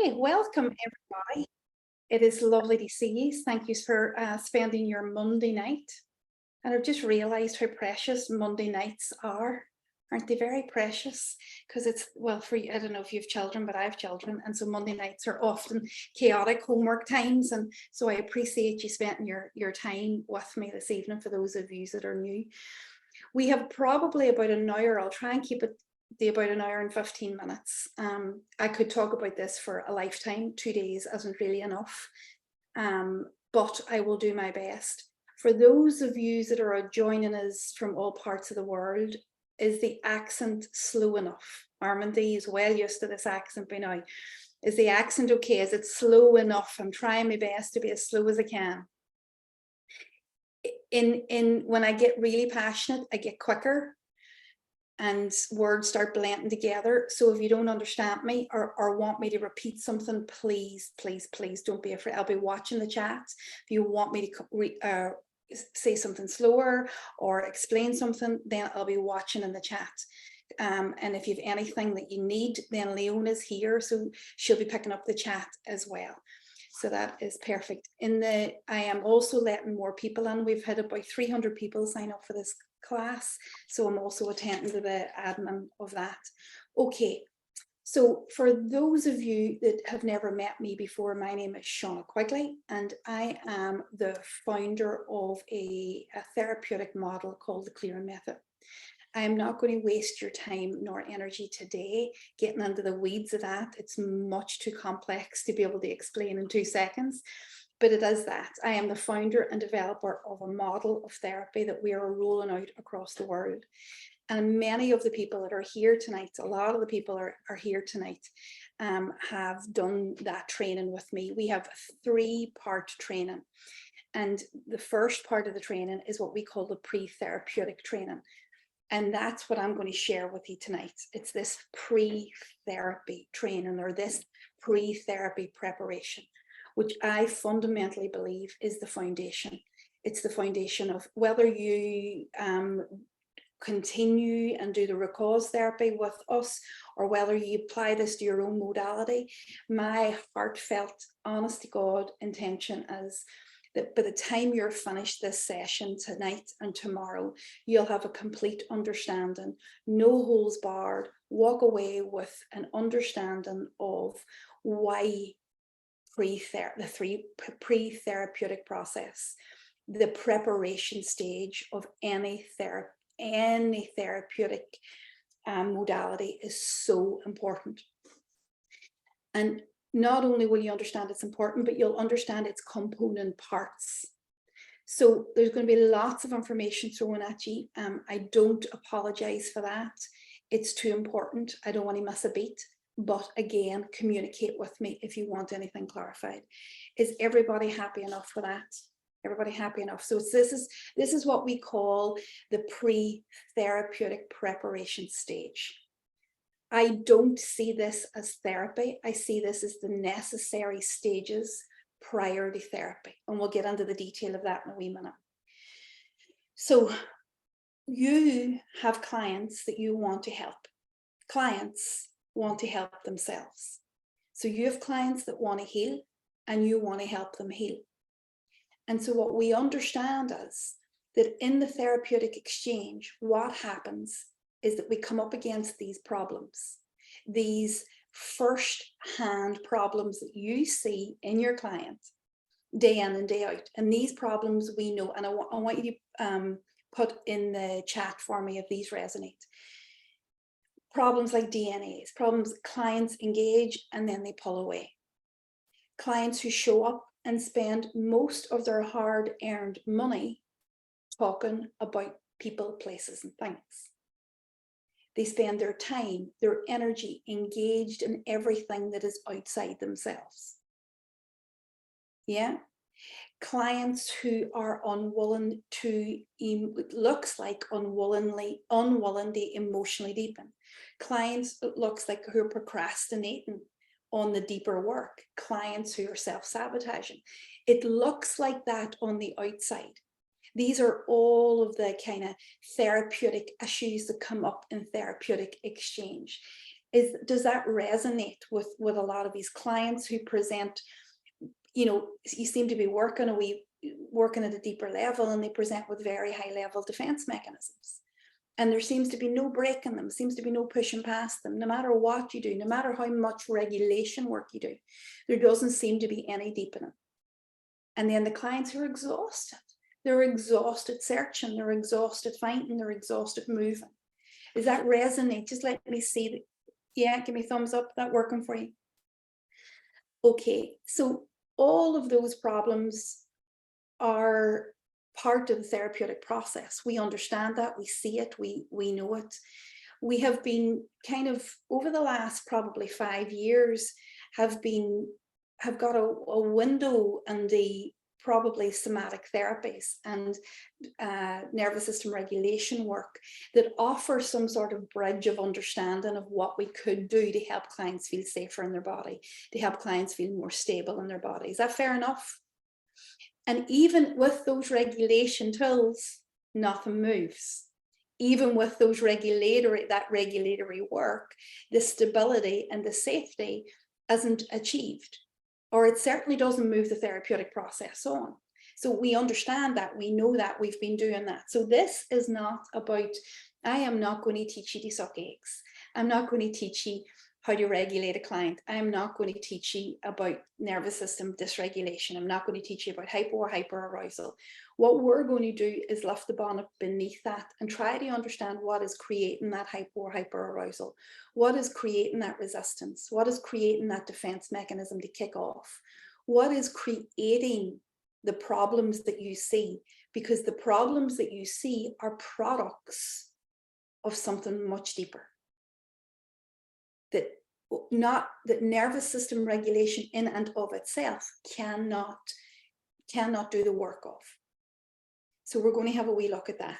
Hey, welcome everybody. It is lovely to see you. Thank you for spending your Monday night. And I've just realized how precious Monday nights are. Aren't they very precious? Because it's, well, for you, I don't know if you have children, but I have children. And so Monday nights are often chaotic homework times. And so I appreciate you spending your time with me this evening for those of you that are new. We have probably about an hour. I'll try and keep it about an hour and 15 minutes. I could talk about this for a lifetime. 2 days isn't really enough, but I will do my best. For those of you that are joining us from all parts of the world, is the accent slow enough? Armandi is well used to this accent by now. Is the accent okay? Is it slow enough? I'm trying my best to be as slow as I can. When I get really passionate, I get quicker and words start blending together. So if you don't understand me or want me to repeat something, please don't be afraid. I'll be watching the chat. If you want me to say something slower or explain something, then I'll be watching in the chat. And if you have anything that you need, then Leona's here, so she'll be picking up the chat as well. So that is perfect. I am also letting more people in. We've had about 300 people sign up for this class, so I'm also attending to the admin of that. Okay, so for those of you that have never met me before, my name is Shauna Quigley, and I am the founder of a therapeutic model called the Clearing Method. I am not going to waste your time nor energy today getting into the weeds of that. It's much too complex to be able to explain in 2 seconds, but it is that. I am the founder and developer of a model of therapy that we are rolling out across the world. And many of the people that are here tonight, a lot of the people are here tonight, have done that training with me. We have a 3-part training. And the first part of the training is what we call the pre-therapeutic training. And that's what I'm going to share with you tonight. It's this pre-therapy training, or this pre-therapy preparation, which I fundamentally believe is the foundation. It's the foundation of whether you continue and do the root cause therapy with us, or whether you apply this to your own modality. My heartfelt, honest to God intention is that by the time you're finished this session tonight and tomorrow, you'll have a complete understanding, no holes barred, walk away with an understanding of why the pre-therapeutic process, the preparation stage of any therapeutic modality is so important. And not only will you understand it's important, but you'll understand its component parts. So there's going to be lots of information thrown at you. I don't apologize for that. It's too important. I don't want to miss a beat. But again, communicate with me if you want anything clarified. Is everybody happy enough for that? Everybody happy enough? So this is what we call the pre-therapeutic preparation stage. I don't see this as therapy. I see this as the necessary stages prior to therapy. And we'll get into the detail of that in a wee minute. So you have clients that you want to help. Clients want to help themselves. So you have clients that want to heal and you want to help them heal. And so what we understand is that in the therapeutic exchange, what happens is that we come up against these problems, these first-hand problems that you see in your client day in and day out. And these problems we know, and I want you to put in the chat for me if these resonate. Problems like DNAs, problems clients engage and then they pull away. Clients who show up and spend most of their hard-earned money talking about people, places, and things. They spend their time, their energy engaged in everything that is outside themselves. Yeah. Clients who are unwilling to, it looks like unwillingly emotionally deepen. Clients, it looks like who are procrastinating on the deeper work. Clients who are self-sabotaging. It looks like that on the outside. These are all of the kind of therapeutic issues that come up in therapeutic exchange. Does that resonate with a lot of these clients who present, you know, you seem to be working at a deeper level, and they present with very high level defense mechanisms. And there seems to be no breaking them, seems to be no pushing past them, no matter what you do, no matter how much regulation work you do, there doesn't seem to be any deepening. And then the clients are exhausted. They're exhausted searching, they're exhausted finding, they're exhausted moving. Does that resonate? Just let me see that. Yeah, give me a thumbs up. That working for you? Okay, so all of those problems are part of the therapeutic process. We understand that, we see it, we know it. We have been kind of, over the last probably 5 years, have got a window in the probably somatic therapies and nervous system regulation work that offer some sort of bridge of understanding of what we could do to help clients feel safer in their body, to help clients feel more stable in their body. Is that fair enough? And even with those regulation tools, nothing moves. Even with those regulatory work, the stability and the safety isn't achieved, or it certainly doesn't move the therapeutic process on. So we understand that, we know that, we've been doing that. So this is not about, I am not going to teach you to suck eggs. I'm not going to teach you how to regulate a client. I'm not going to teach you about nervous system dysregulation. I'm not going to teach you about hypo or hyperarousal. What we're going to do is lift the bonnet beneath that and try to understand what is creating that hypo or hyperarousal. What is creating that resistance? What is creating that defense mechanism to kick off? What is creating the problems that you see? Because the problems that you see are products of something much deeper. That nervous system regulation in and of itself cannot do the work of. So we're going to have a wee look at that.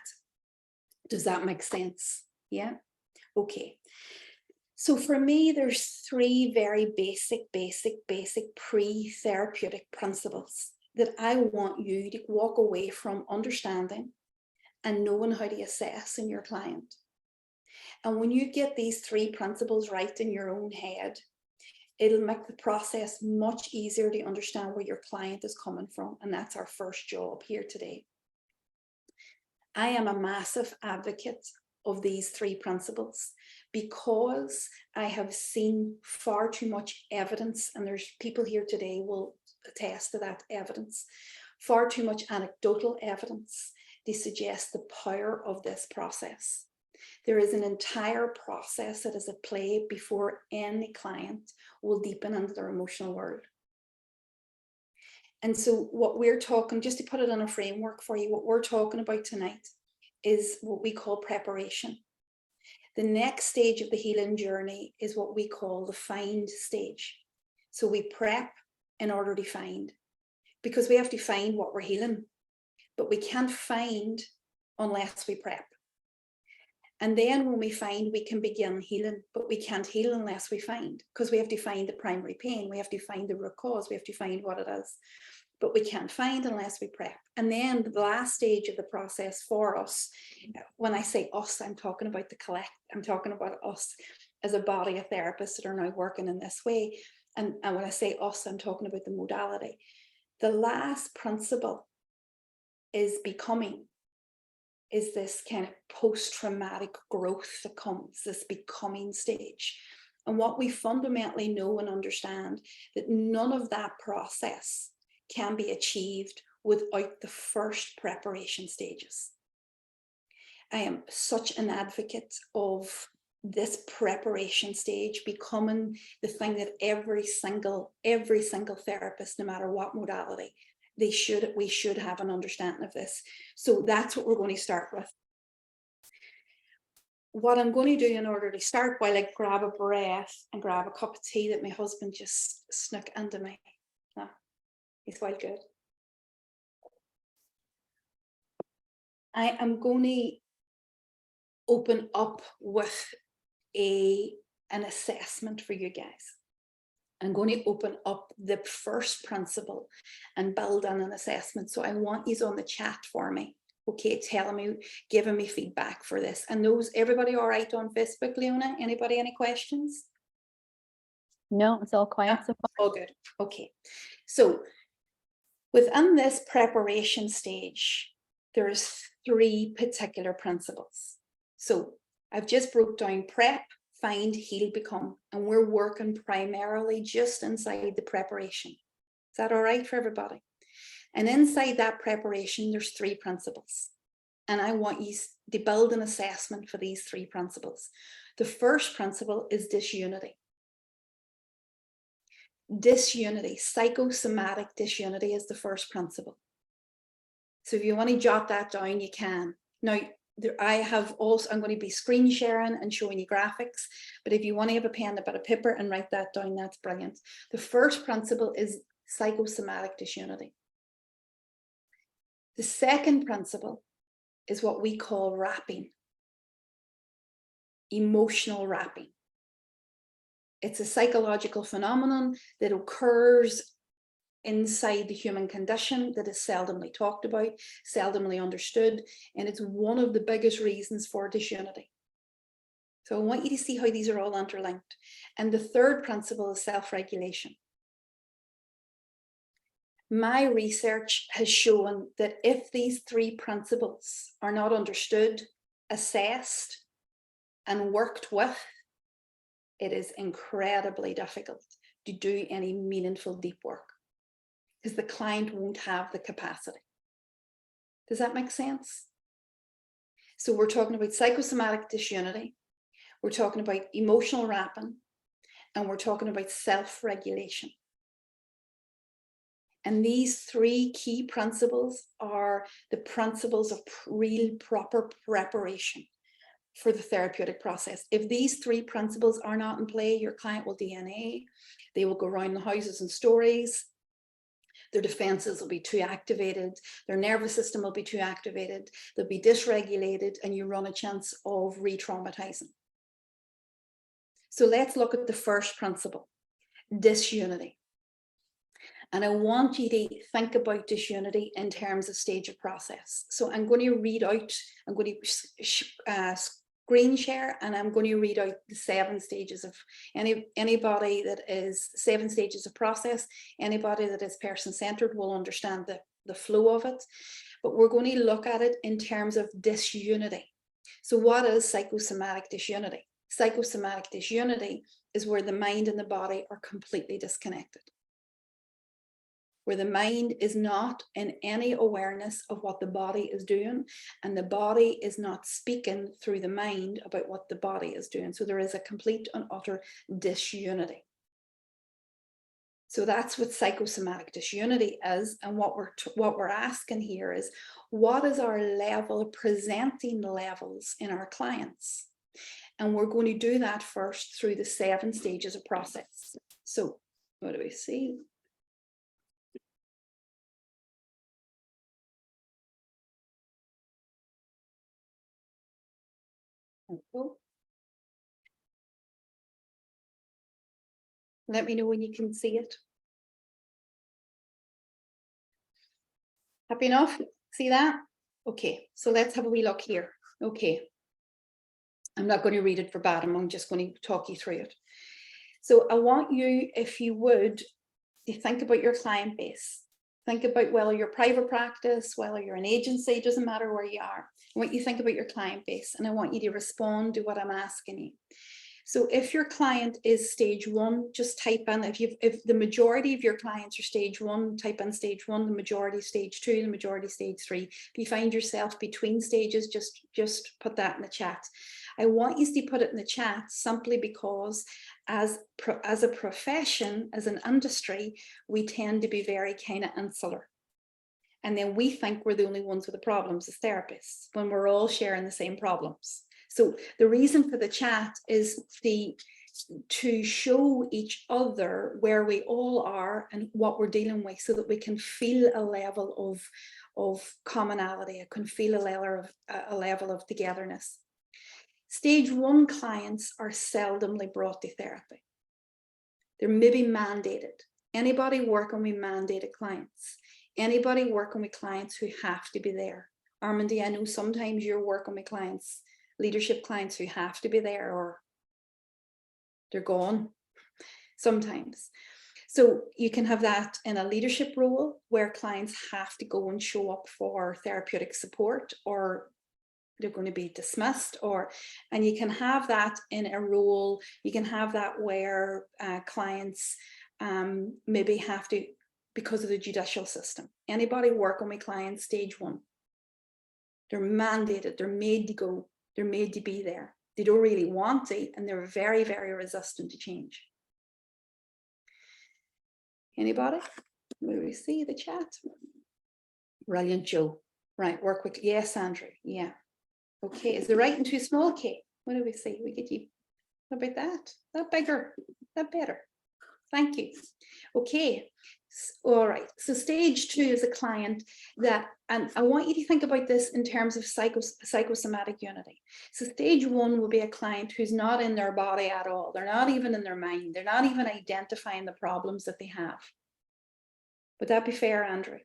Does that make sense? Yeah. Okay. So for me, there's 3 very basic pre-therapeutic principles that I want you to walk away from understanding and knowing how to assess in your client. And when you get these 3 principles right in your own head, it'll make the process much easier to understand where your client is coming from. And that's our first job here today. I am a massive advocate of these 3 principles because I have seen far too much evidence, and there's people here today will attest to that evidence, far too much anecdotal evidence to suggest the power of this process. There is an entire process that is at play before any client will deepen into their emotional world. And so what we're talking, just to put it in a framework for you, what we're talking about tonight is what we call preparation. The next stage of the healing journey is what we call the find stage. So we prep in order to find, because we have to find what we're healing, but we can't find unless we prep. And then when we find, we can begin healing, but we can't heal unless we find, because we have to find the primary pain. We have to find the root cause. We have to find what it is, but we can't find unless we prep. And then the last stage of the process for us, when I say us, I'm talking about the collect, I'm talking about us as a body of therapists that are now working in this way. And when I say us, I'm talking about the modality. The last principle is becoming, is this kind of post-traumatic growth that comes, this becoming stage. And what we fundamentally know and understand, that none of that process can be achieved without the first preparation stages. I am such an advocate of this preparation stage becoming the thing that every single therapist, no matter what modality, we should have an understanding of this. So that's what we're going to start with. What I'm going to do in order to start, while I grab a breath and grab a cup of tea that my husband just snuck into me. Oh, he's quite good. I am going to open up with an assessment for you guys. I'm going to open up the first principle and build on an assessment. So I want you on the chat for me okay, telling me, giving me feedback for this. And those, everybody all right on Facebook, Leona? Anybody, any questions? No, it's all quiet so far. All good. Okay. So within this preparation stage, there's 3 particular principles. So I've just broke down prep, find, heal, become, and we're working primarily just inside the preparation. Is that all right for everybody? And inside that preparation, there's 3 principles. And I want you to build an assessment for these 3 principles. The first principle is disunity. Disunity, psychosomatic disunity is the first principle. So if you want to jot that down, you can. Now, I have also, I'm going to be screen sharing and showing you graphics, but if you want to have a pen, a bit of paper and write that down, that's brilliant. The first principle is psychosomatic disunity. The second principle is what we call wrapping, emotional wrapping. It's a psychological phenomenon that occurs inside the human condition that is seldomly talked about, seldomly understood, and it's one of the biggest reasons for disunity. So I want you to see how these are all interlinked. And the third principle is self-regulation. My research has shown that if these 3 principles are not understood, assessed, and worked with, it is incredibly difficult to do any meaningful deep work because the client won't have the capacity. Does that make sense? So we're talking about psychosomatic disunity, we're talking about emotional wrapping, and we're talking about self-regulation. And these 3 key principles are the principles of real proper preparation for the therapeutic process. If these 3 principles are not in play, your client will DNA, they will go around the houses and stories, their defenses will be too activated, their nervous system will be too activated, they'll be dysregulated, and you run a chance of re-traumatizing. So let's look at the first principle, disunity. And I want you to think about disunity in terms of stage of process. So I'm going to read out, I'm going to screen share, and I'm going to read out the 7 stages of anybody that is 7 stages of process. Anybody that is person-centered will understand the flow of it. But we're going to look at it in terms of disunity. So what is psychosomatic disunity? Psychosomatic disunity is where the mind and the body are completely disconnected, where the mind is not in any awareness of what the body is doing, and the body is not speaking through the mind about what the body is doing. So there is a complete and utter disunity. So that's what psychosomatic disunity is. And what we're asking here is, what is our level of presenting levels in our clients? And we're going to do that first through the 7 stages of process. So what do we see? Oh. Let me know when you can see it. Happy enough? See that? Okay, so let's have a wee look here. Okay. I'm not going to read it verbatim, I'm just going to talk you through it. So I want you, if you would, to think about your client base. Think about whether you're private practice, whether you're an agency, it doesn't matter where you are. I want you to think about your client base, and I want you to respond to what I'm asking you. So if your client is stage 1, just type in, if the majority of your clients are stage 1, type in stage 1, the majority stage 2, the majority stage 3. If you find yourself between stages, just put that in the chat. I want you to put it in the chat simply because as a profession, as an industry, we tend to be very kind of insular. And then we think we're the only ones with the problems as therapists when we're all sharing the same problems. So the reason for the chat is to show each other where we all are and what we're dealing with, so that we can feel a level of commonality, I can feel a level of togetherness. Stage 1 clients are seldomly brought to therapy. They're maybe mandated. Anybody working with mandated clients, anybody working with clients who have to be there, Armandi, I know sometimes you're working with clients, leadership clients who have to be there or they're gone sometimes. So you can have that in a leadership role where clients have to go and show up for therapeutic support, or they're going to be dismissed, and you can have that in a role, you can have that where clients maybe have to, because of the judicial system. Anybody working with clients stage 1, they're mandated, they're made to go, they're made to be there. They don't really want to, and they're very, very resistant to change. Anybody? Will we see the chat? Brilliant, Joe. Right, work with, yes, Andrew, yeah. Okay, is the writing too small, Kate? What do we say? We get you, what about that? That bigger, that better. Thank you. Okay, all right. So stage 2 is a client that, and I want you to think about this in terms of psychosomatic unity. So stage 1 will be a client who's not in their body at all. They're not even in their mind. They're not even identifying the problems that they have. Would that be fair, Andrew?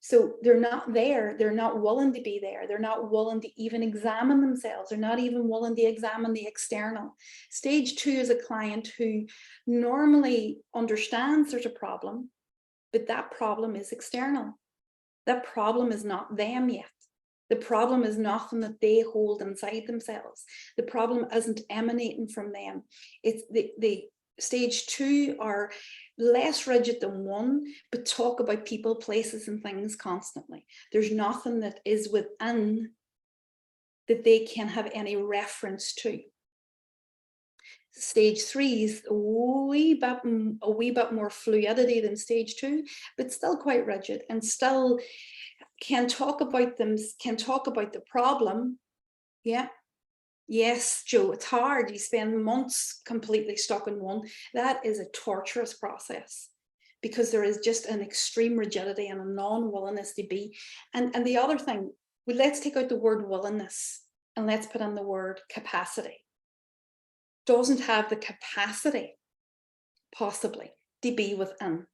So they're not there, they're not willing to be there, they're not willing to even examine themselves, they're not even willing to examine the external. Stage 2 is a client who normally understands there's a problem, but that problem is external. That problem is not them yet. The problem is nothing that they hold inside themselves. The problem isn't emanating from them. It's the stage 2 are less rigid than 1, but talk about people, places, and things constantly. There's nothing that is within that they can have any reference to. Stage 3 is a wee bit more fluidity than stage 2, but still quite rigid, and still can talk about them, can talk about the problem. Yeah. Yes, Joe, it's hard. You spend months completely stuck in one. That is a torturous process because there is just an extreme rigidity and a non-willingness to be. And the other thing, well, let's take out the word willingness and let's put in the word capacity. Doesn't have the capacity, possibly, to be within.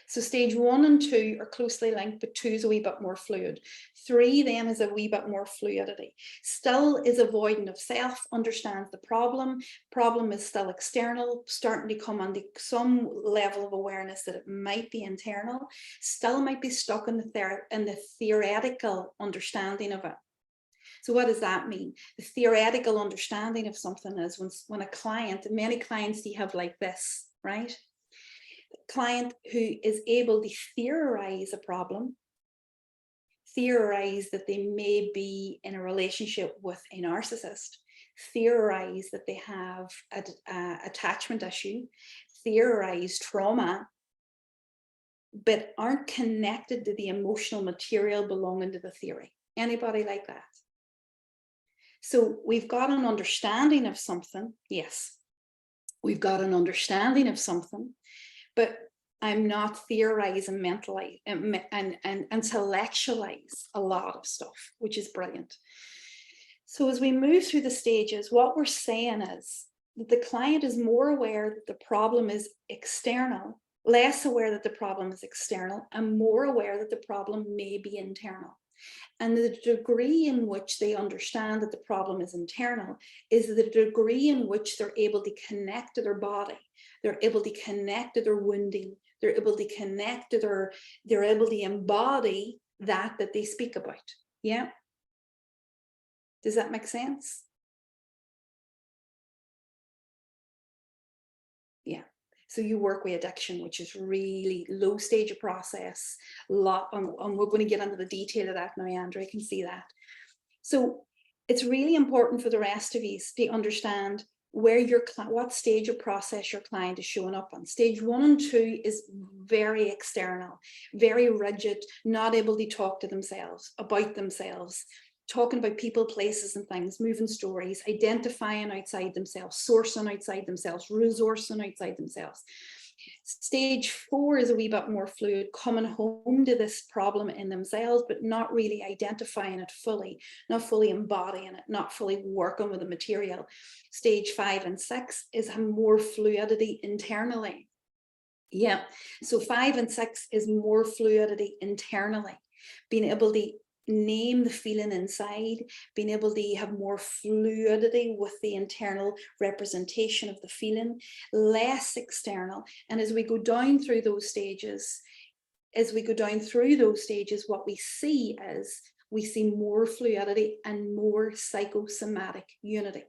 So stage 1 and 2 are closely linked, but 2 is a wee bit more fluid. 3 then is a wee bit more fluidity. Still is avoidant of self, understands the problem. Problem is still external, starting to come under some level of awareness that it might be internal. Still might be stuck in the theoretical understanding of it. So what does that mean? The theoretical understanding of something is when a client, and many clients do you have like this, right? Client who is able to theorize a problem, theorize that they may be in a relationship with a narcissist, theorize that they have an attachment issue, theorize trauma, but aren't connected to the emotional material belonging to the theory. Anybody like that? So we've got an understanding of something, yes, we've got an understanding of something, but I'm not theorizing mentally and intellectualize a lot of stuff, which is brilliant. So as we move through the stages, what we're saying is that the client is more aware that the problem is external, less aware that the problem is external, and more aware that the problem may be internal. And the degree in which they understand that the problem is internal is the degree in which they're able to connect to their body. They're able to connect to their wounding. They're able to connect to they're able to embody that they speak about. Yeah. Does that make sense? Yeah. So you work with addiction, which is really low stage of process, and we're going to get into the detail of that now, Andrew, I can see that. So it's really important for the rest of you to understand where what stage of process your client is showing up on. Stage 1 and 2 is very external, very rigid, not able to talk to themselves, about themselves, talking about people, places, and things, moving stories, identifying outside themselves, sourcing outside themselves, resourcing outside themselves. Stage 4 is a wee bit more fluid, coming home to this problem in themselves, but not really identifying it fully, not fully embodying it, not fully working with the material. Stage 5 and 6 is more fluidity internally. Yeah, so 5 and 6 is more fluidity internally. being able to name the feeling inside, being able to have more fluidity with the internal representation of the feeling, less external. And as we go down through those stages, what we see is we see more fluidity and more psychosomatic unity.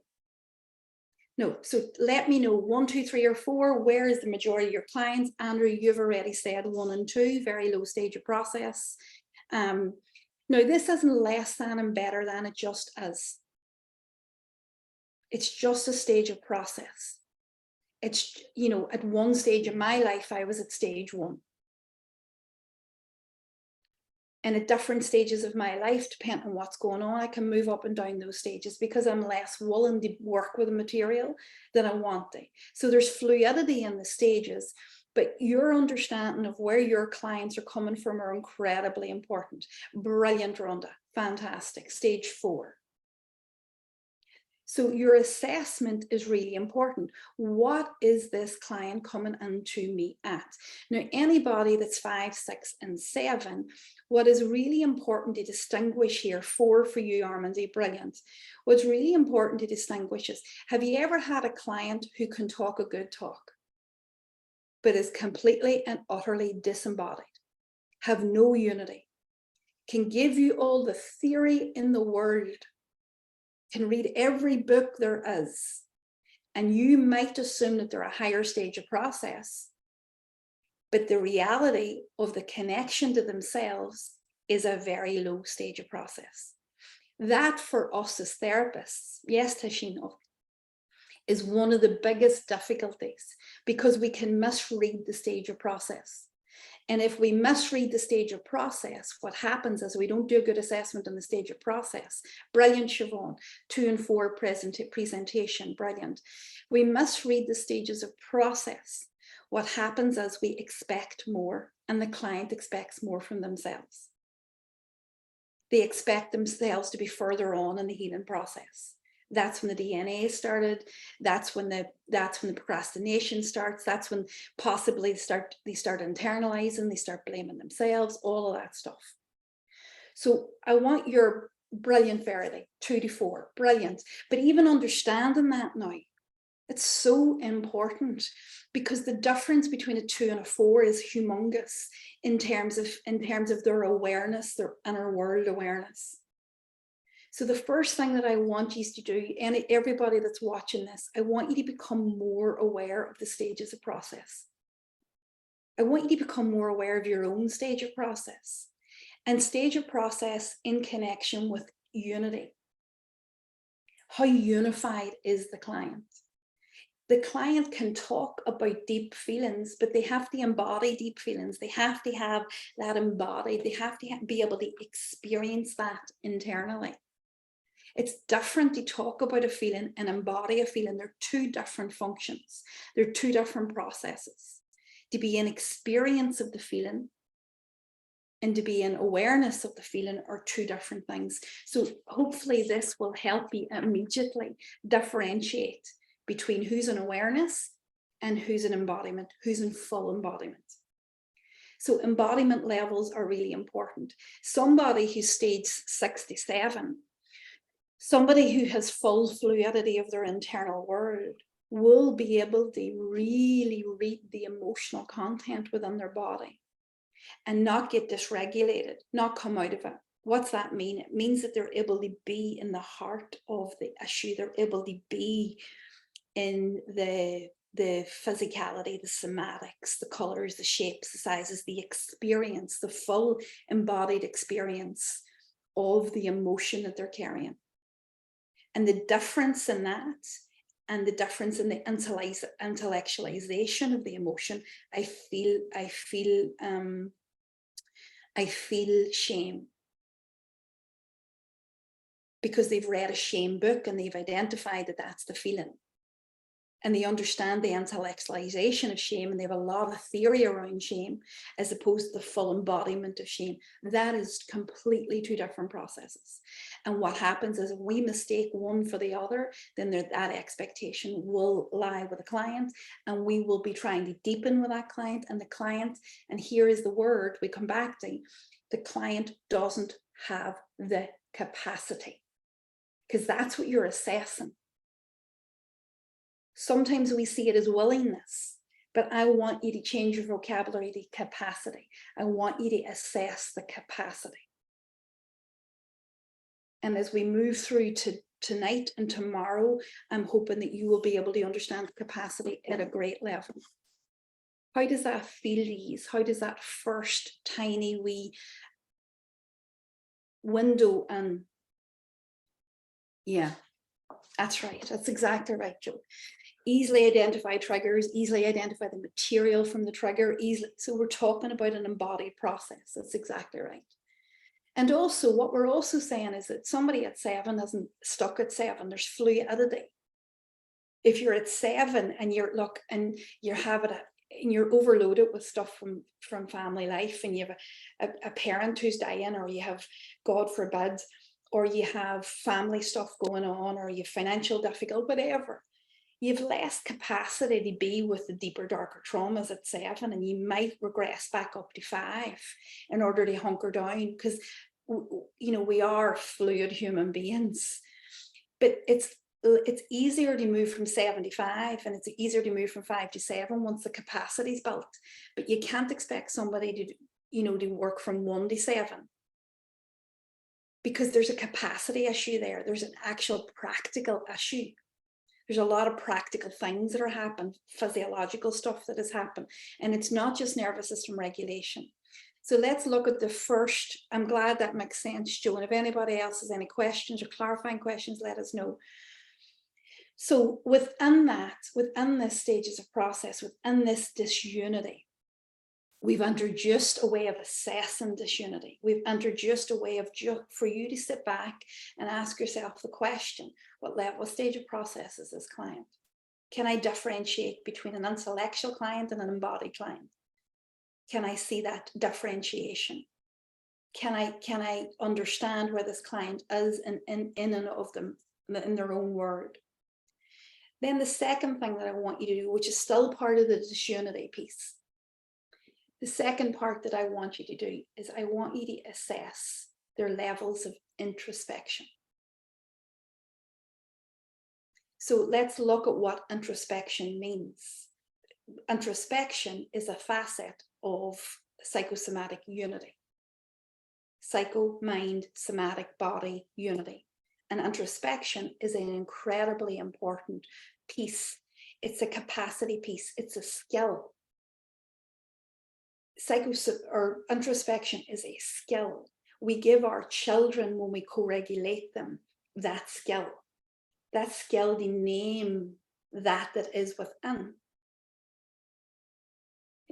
No, so let me know 1, 2, 3, or 4. Where is the majority of your clients? Andrew, you've already said 1 and 2, very low stage of process. Now, this isn't less than and better than, it just is. It's just a stage of process. It's, you know, at one stage in my life, I was at stage 1. And at different stages of my life, depending on what's going on, I can move up and down those stages because I'm less willing to work with a material than I want to. So there's fluidity in the stages, but your understanding of where your clients are coming from are incredibly important. Brilliant, Rhonda. Fantastic. Stage 4. So your assessment is really important. What is this client coming into me at? Now, anybody that's 5, 6, and 7, what is really important to distinguish here, 4 for you, Armandi, brilliant. What's really important to distinguish is, have you ever had a client who can talk a good talk, but is completely and utterly disembodied, have no unity, can give you all the theory in the world, can read every book there is, and you might assume that they're a higher stage of process, but the reality of the connection to themselves is a very low stage of process. That for us as therapists, yes, Tashina, is one of the biggest difficulties, because we can misread the stage of process. And if we misread the stage of process, what happens is we don't do a good assessment in the stage of process. Brilliant, Siobhan. 2 and 4 presentation, brilliant. We misread the stages of process. What happens is we expect more, and the client expects more from themselves. They expect themselves to be further on in the healing process. That's when the DNA started. That's when the procrastination starts. That's when possibly they start internalizing, they start blaming themselves, all of that stuff. So I want your brilliant, Verity, 2 to 4, brilliant. But even understanding that now, it's so important, because the difference between a 2 and a 4 is humongous in terms of their awareness, their inner world awareness. So the first thing that I want you to do, and everybody that's watching this, I want you to become more aware of the stages of process. I want you to become more aware of your own stage of process, and stage of process in connection with unity. How unified is the client? The client can talk about deep feelings, but they have to embody deep feelings. They have to have that embodied. They have to be able to experience that internally. It's different to talk about a feeling and embody a feeling. They're 2 different functions. They're 2 different processes. To be in experience of the feeling and to be in awareness of the feeling are 2 different things. So hopefully this will help you immediately differentiate between who's in awareness and who's in embodiment, who's in full embodiment. So embodiment levels are really important. Somebody who's stage 67, somebody who has full fluidity of their internal world, will be able to really read the emotional content within their body and not get dysregulated, not come out of it. What's that mean? It means that they're able to be in the heart of the issue. They're able to be in the physicality, the somatics, the colors, the shapes, the sizes, the experience, the full embodied experience of the emotion that they're carrying. And the difference in that, and the difference in the intellectualization of the emotion, I feel shame, because they've read a shame book and they've identified that that's the feeling, and they understand the intellectualization of shame, and they have a lot of theory around shame as opposed to the full embodiment of shame. That is completely 2 different processes. And what happens is, if we mistake one for the other, then that expectation will lie with the client, and we will be trying to deepen with that client, and the client, and here is the word we come back to, the client doesn't have the capacity, because that's what you're assessing. Sometimes we see it as willingness, but I want you to change your vocabulary to capacity. I want you to assess the capacity. And as we move through to tonight and tomorrow, I'm hoping that you will be able to understand capacity at a great level. How does that feel to you? How does that first tiny wee window? And yeah, that's right. That's exactly right, Joe. Easily identify triggers, easily identify the material from the trigger, easily. So we're talking about an embodied process. That's exactly right. And also what we're also saying is that somebody at 7 isn't stuck at 7. There's fluidity. If you're at 7 and you're and you're having and you're overloaded with stuff from family life, and you have a parent who's dying, or you have, God forbid, or you have family stuff going on, or you have financial difficulty, whatever, you have less capacity to be with the deeper, darker traumas at 7, and you might regress back up to 5 in order to hunker down, because we are fluid human beings. But it's easier to move from 7 to 5, and it's easier to move from 5 to 7 once the capacity is built. But you can't expect somebody to work from 1 to 7, because there's a capacity issue there. There's an actual practical issue. There's a lot of practical things that are happening, physiological stuff that has happened, and it's not just nervous system regulation. So let's look at the first. I'm glad that makes sense, Joe. And if anybody else has any questions or clarifying questions, let us know. So within this stages of process, within this disunity, we've introduced a way of assessing disunity. We've introduced a way of for you to sit back and ask yourself the question, what stage of process is this client? Can I differentiate between an intellectual client and an embodied client? Can I see that differentiation? Can I understand where this client is in and of them, in their own word? Then the second thing that I want you to do, which is still part of the disunity piece, the second part that I want you to do is I want you to assess their levels of introspection. So let's look at what introspection means. Introspection is a facet of psychosomatic unity. Psycho, mind, somatic, body, unity. And introspection is an incredibly important piece. It's a capacity piece. It's a skill. Introspection is a skill. We give our children, when we co-regulate them, that skill. That skill, the name that is within.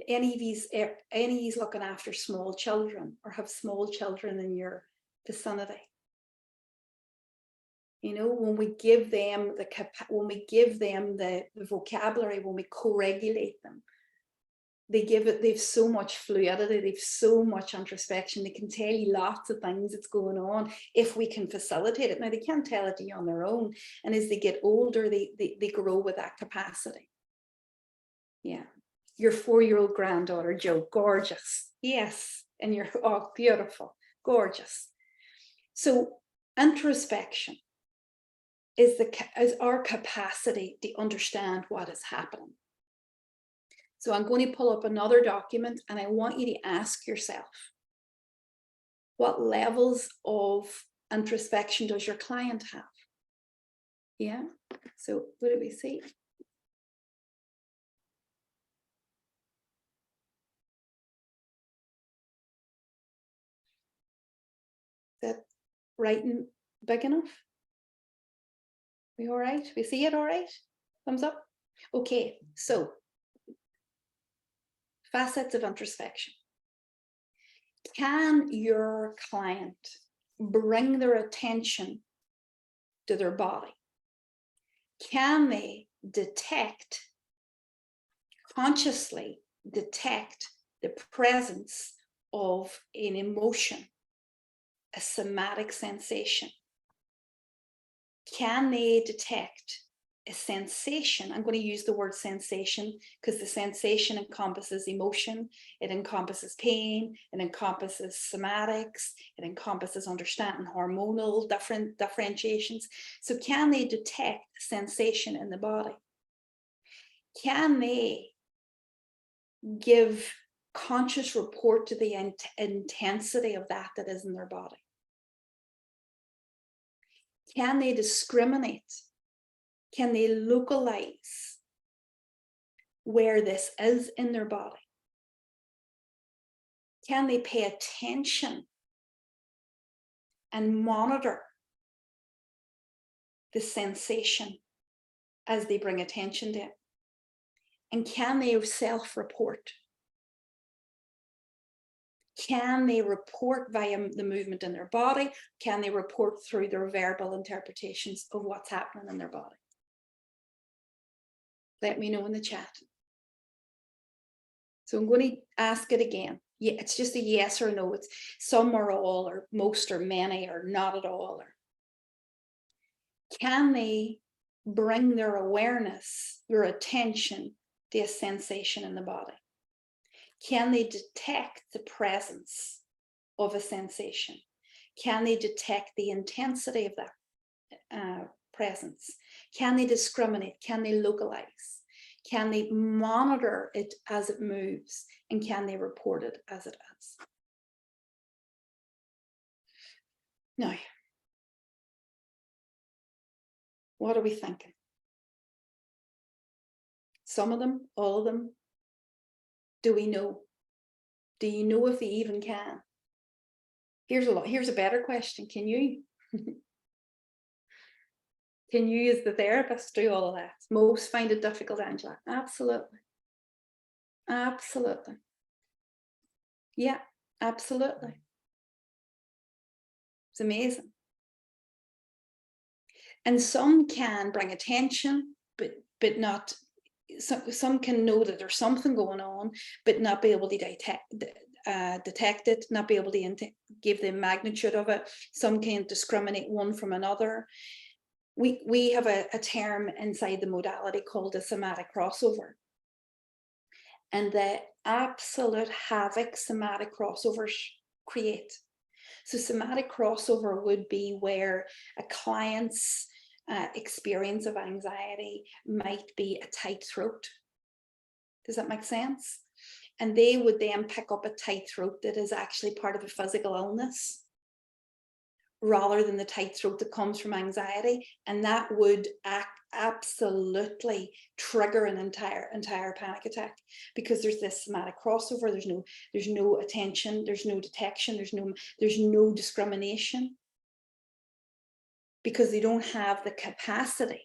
Any of you looking after small children or have small children in your vicinity? When we give them the vocabulary, when we co-regulate them, they've so much fluidity, they've so much introspection, they can tell you lots of things that's going on if we can facilitate it. Now, they can't tell it to you on their own, and as they get older, they grow with that capacity. Yeah. Your 4-year-old granddaughter, Joe, gorgeous. Yes. And you're, oh, beautiful, gorgeous. So introspection is our capacity to understand what is happening. So I'm going to pull up another document, and I want you to ask yourself, what levels of introspection does your client have? Yeah. So what do we see? Is that writing big enough? We all right? We see it all right? Thumbs up? Okay, so facets of introspection. Can your client bring their attention to their body? Can they consciously detect the presence of an emotion, a somatic sensation? Can they detect a sensation. I'm going to use the word sensation because the sensation encompasses emotion, it encompasses pain, it encompasses somatics, it encompasses understanding hormonal differentiations. So can they detect sensation in the body? Can they give conscious report to the intensity of that is in their body? Can they discriminate? Can they localize where this is in their body? Can they pay attention and monitor the sensation as they bring attention to it? And can they self-report? Can they report via the movement in their body? Can they report through their verbal interpretations of what's happening in their body? Let me know in the chat. So I'm going to ask it again. Yeah, it's just a yes or no. It's some or all or most or many or not at all. Or can they bring their awareness, their attention to a sensation in the body? Can they detect the presence of a sensation? Can they detect the intensity of that presence? Can they discriminate? Can they localize? Can they monitor it as it moves? And can they report it as it is? Now, what are we thinking? Some of them, all of them? Do we know? Do you know if they even can? Here's a better question. Can you? Can you, as the therapist, do all of that? Most find it difficult, Angela. Absolutely. Absolutely. Yeah, absolutely. It's amazing. And some can bring attention, but not, some can know that there's something going on, but not be able to detect it, not be able to give the magnitude of it. Some can discriminate one from another. We have a term inside the modality called a somatic crossover. And the absolute havoc somatic crossovers create. So somatic crossover would be where a client's experience of anxiety might be a tight throat. Does that make sense? And they would then pick up a tight throat that is actually part of a physical illness, rather than the tight throat that comes from anxiety. And that would absolutely trigger an entire panic attack, because there's this somatic crossover. There's no attention, there's no detection, there's no discrimination, because they don't have the capacity.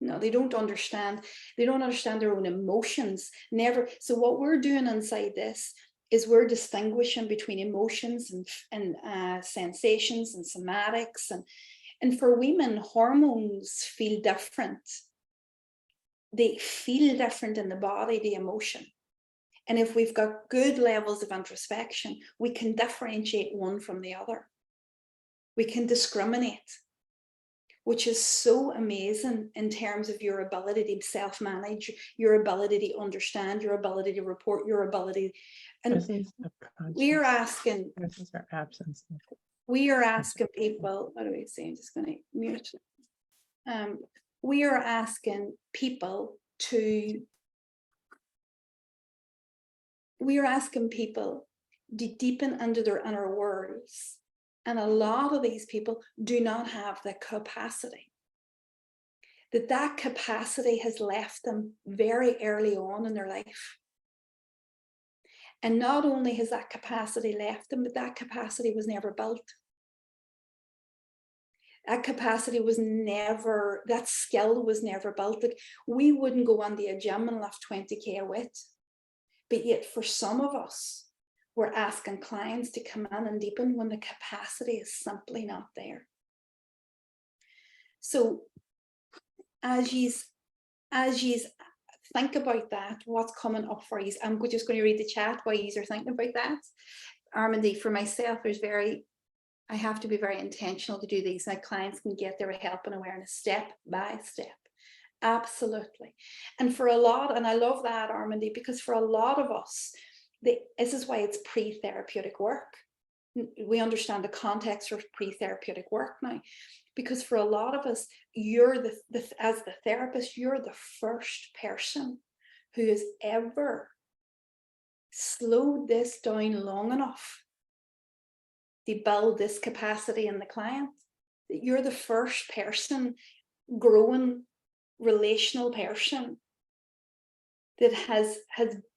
No, they don't understand their own emotions. Never. So what we're doing inside this is we're distinguishing between emotions and sensations and somatics, and for women, hormones feel different. They feel different in the body, the emotion. And if we've got good levels of introspection, we can differentiate one from the other. We can discriminate, which is so amazing in terms of your ability to self-manage, your ability to understand, your ability to report, your ability. And we're asking, or absence. We are asking people, what do we say? I'm just going to mute. We are asking people to deepen into their inner worlds. And a lot of these people do not have the capacity. That capacity has left them very early on in their life. And not only has that capacity left them, but that capacity was never built. That capacity was never, that skill was never built. Like, we wouldn't go on the gym and lift 20k a weight. But yet for some of us, we're asking clients to come in and deepen when the capacity is simply not there. So as you think about that, what's coming up for you? I'm just going to read the chat while you are thinking about that. Armandi, for myself, I have to be very intentional to do these. My clients can get their help and awareness step by step. Absolutely. And for a lot, and I love that, Armandi, because for a lot of us, this is why it's pre-therapeutic work. We understand the context of pre-therapeutic work now, because for a lot of us, you're as the therapist, you're the first person who has ever slowed this down long enough to build this capacity in the client. You're the first person, growing relational person, that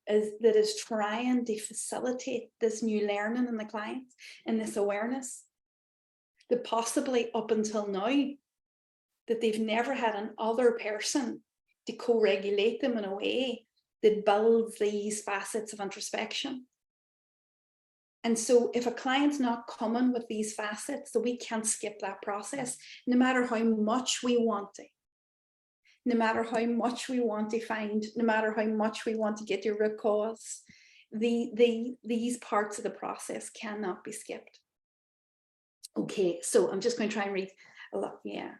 that is trying to facilitate this new learning in the client and this awareness, that possibly up until now that they've never had another person to co-regulate them in a way that builds these facets of introspection. And so if a client's not coming with these facets, so we can't skip that process, no matter how much we want to. No matter how much we want to find, no matter how much we want to get your root cause, these parts of the process cannot be skipped. Okay, so I'm just going to try and read a lot. Yeah.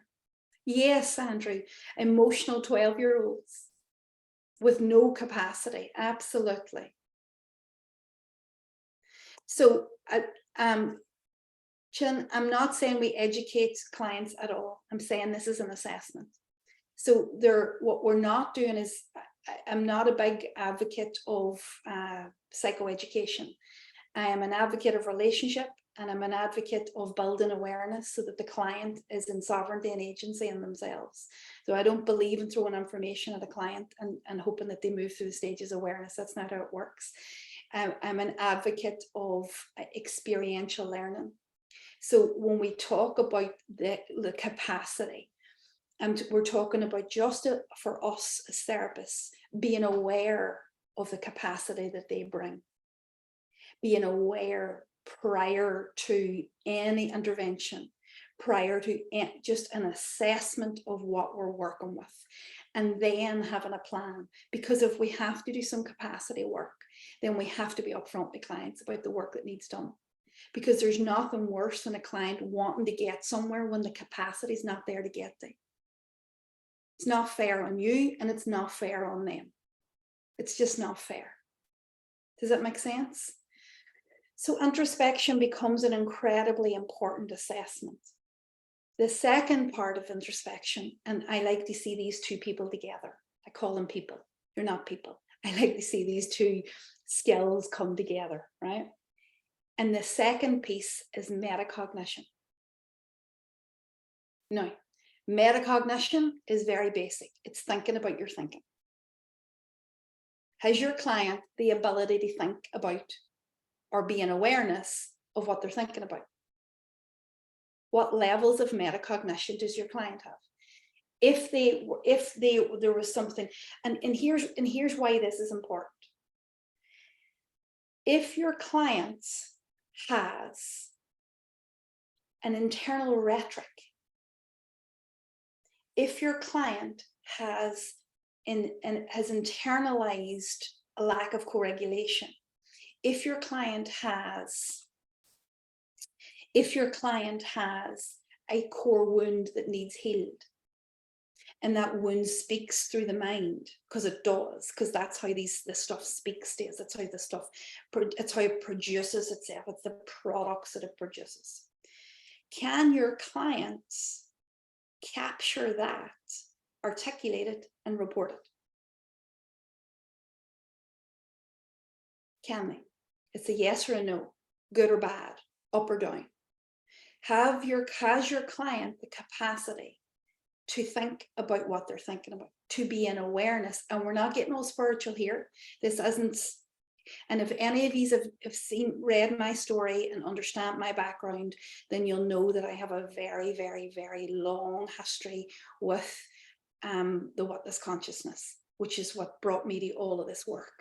Yes, Andrew, emotional 12-year-olds with no capacity. Absolutely. So, Chin, I'm not saying we educate clients at all. I'm saying this is an assessment. So what we're not doing is, I'm not a big advocate of psychoeducation. I am an advocate of relationship, and I'm an advocate of building awareness so that the client is in sovereignty and agency in themselves. So I don't believe in throwing information at a client and hoping that they move through the stages of awareness. That's not how it works. I'm an advocate of experiential learning. So when we talk about the capacity, we're talking about just for us as therapists, being aware of the capacity that they bring, being aware prior to any intervention, prior to just an assessment of what we're working with, and then having a plan. Because if we have to do some capacity work, then we have to be upfront with clients about the work that needs done. Because there's nothing worse than a client wanting to get somewhere when the capacity is not there to get there. It's not fair on you, and it's not fair on them. It's just not fair. Does that make sense? So introspection becomes an incredibly important assessment. The second part of introspection, and I like to see these two people together. I call them people. They're not people. I like to see these two skills come together, right? And the second piece is metacognition. Now, metacognition is very basic. It's thinking about your thinking. Has your client the ability to think about or be in awareness of what they're thinking about? What levels of metacognition does your client have? If there was something, and here's why this is important. If your client has an internal rhetoric, if your client has internalized a lack of co-regulation, if your client has a core wound that needs healed, and that wound speaks through the mind, because it does, because that's how this stuff speaks to us. That's how it's how it produces itself. It's the products that it produces. Can your clients capture that, articulate it, and report it? Can they? It's a yes or a no, good or bad, up or down. Has your client the capacity to think about what they're thinking about, to be in awareness? And we're not getting all spiritual here. This isn't, and if any of you have read my story and understand my background, then you'll know that I have a very, very, very long history with the Witness consciousness, which is what brought me to all of this work.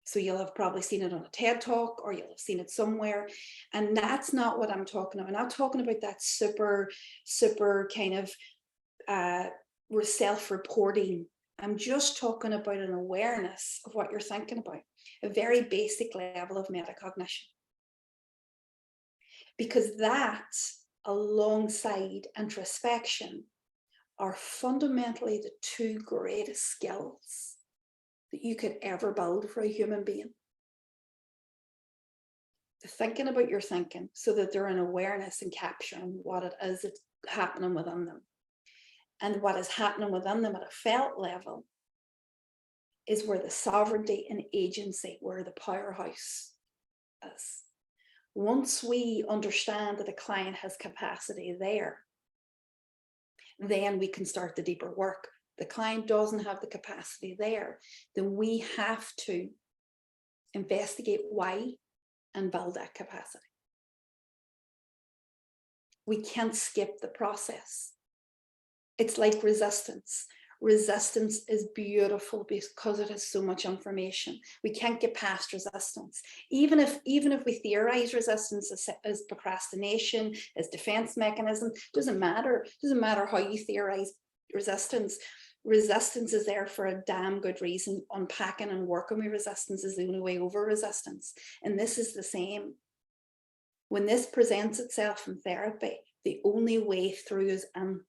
So you'll have probably seen it on a TED Talk, or you'll have seen it somewhere. And that's not what I'm talking about. I'm not talking about that super kind of self-reporting. I'm just talking about an awareness of what you're thinking about, a very basic level of metacognition. Because that, alongside introspection, are fundamentally the two greatest skills that you could ever build for a human being. The thinking about your thinking, so that they're in awareness and capturing what it is that's happening within them. And what is happening within them at a felt level is where the sovereignty and agency, where the powerhouse is. Once we understand that a client has capacity there, then we can start the deeper work. The client doesn't have the capacity there, then we have to investigate why and build that capacity. We can't skip the process. It's like resistance. Resistance is beautiful because it has so much information. We can't get past resistance. Even if we theorize resistance as procrastination, as defense mechanism, doesn't matter. Doesn't matter how you theorize resistance. Resistance is there for a damn good reason. Unpacking and working with resistance is the only way over resistance. And this is the same. When this presents itself in therapy, the only way through is in.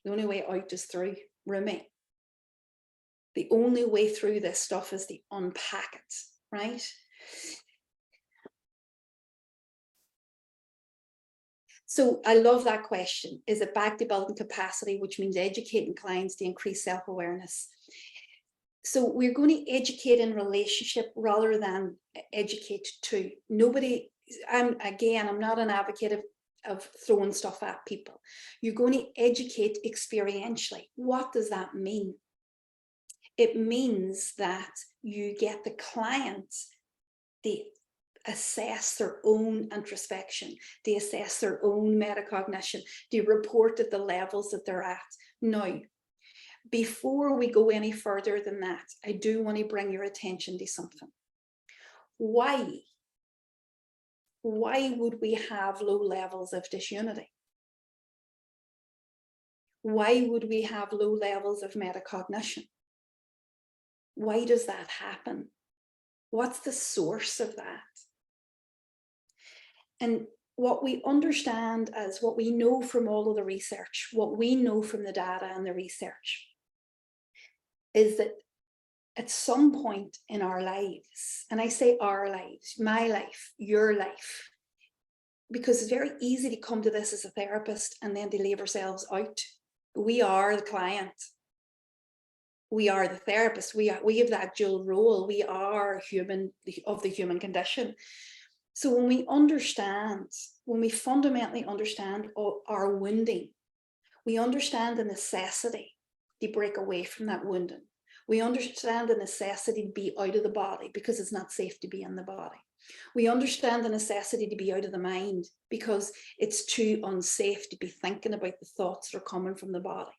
The only way out is through, Rumi. The only way through this stuff is to unpack it, right? So I love that question. Is it back to building capacity, which means educating clients to increase self-awareness? So we're going to educate in relationship rather than educate to. Nobody, I'm not an advocate of throwing stuff at people. You're going to educate experientially. What does that mean? It means that you get the client to assess their own introspection, they assess their own metacognition, they report at the levels that they're at. Now, before we go any further than that, I do want to bring your attention to something. Why would we have low levels of disunity? Why would we have low levels of metacognition? Why does that happen? What's the source of that? And what we understand as what we know from all of the research, what we know from the data and the research, is that at some point in our lives, and I say our lives, my life, your life, because it's very easy to come to this as a therapist and then to leave ourselves out. We are the client. We are the therapist. We have that dual role. We are human of the human condition. So when we fundamentally understand our wounding, we understand the necessity to break away from that wounding. We understand the necessity to be out of the body because it's not safe to be in the body. We understand the necessity to be out of the mind because it's too unsafe to be thinking about the thoughts that are coming from the body.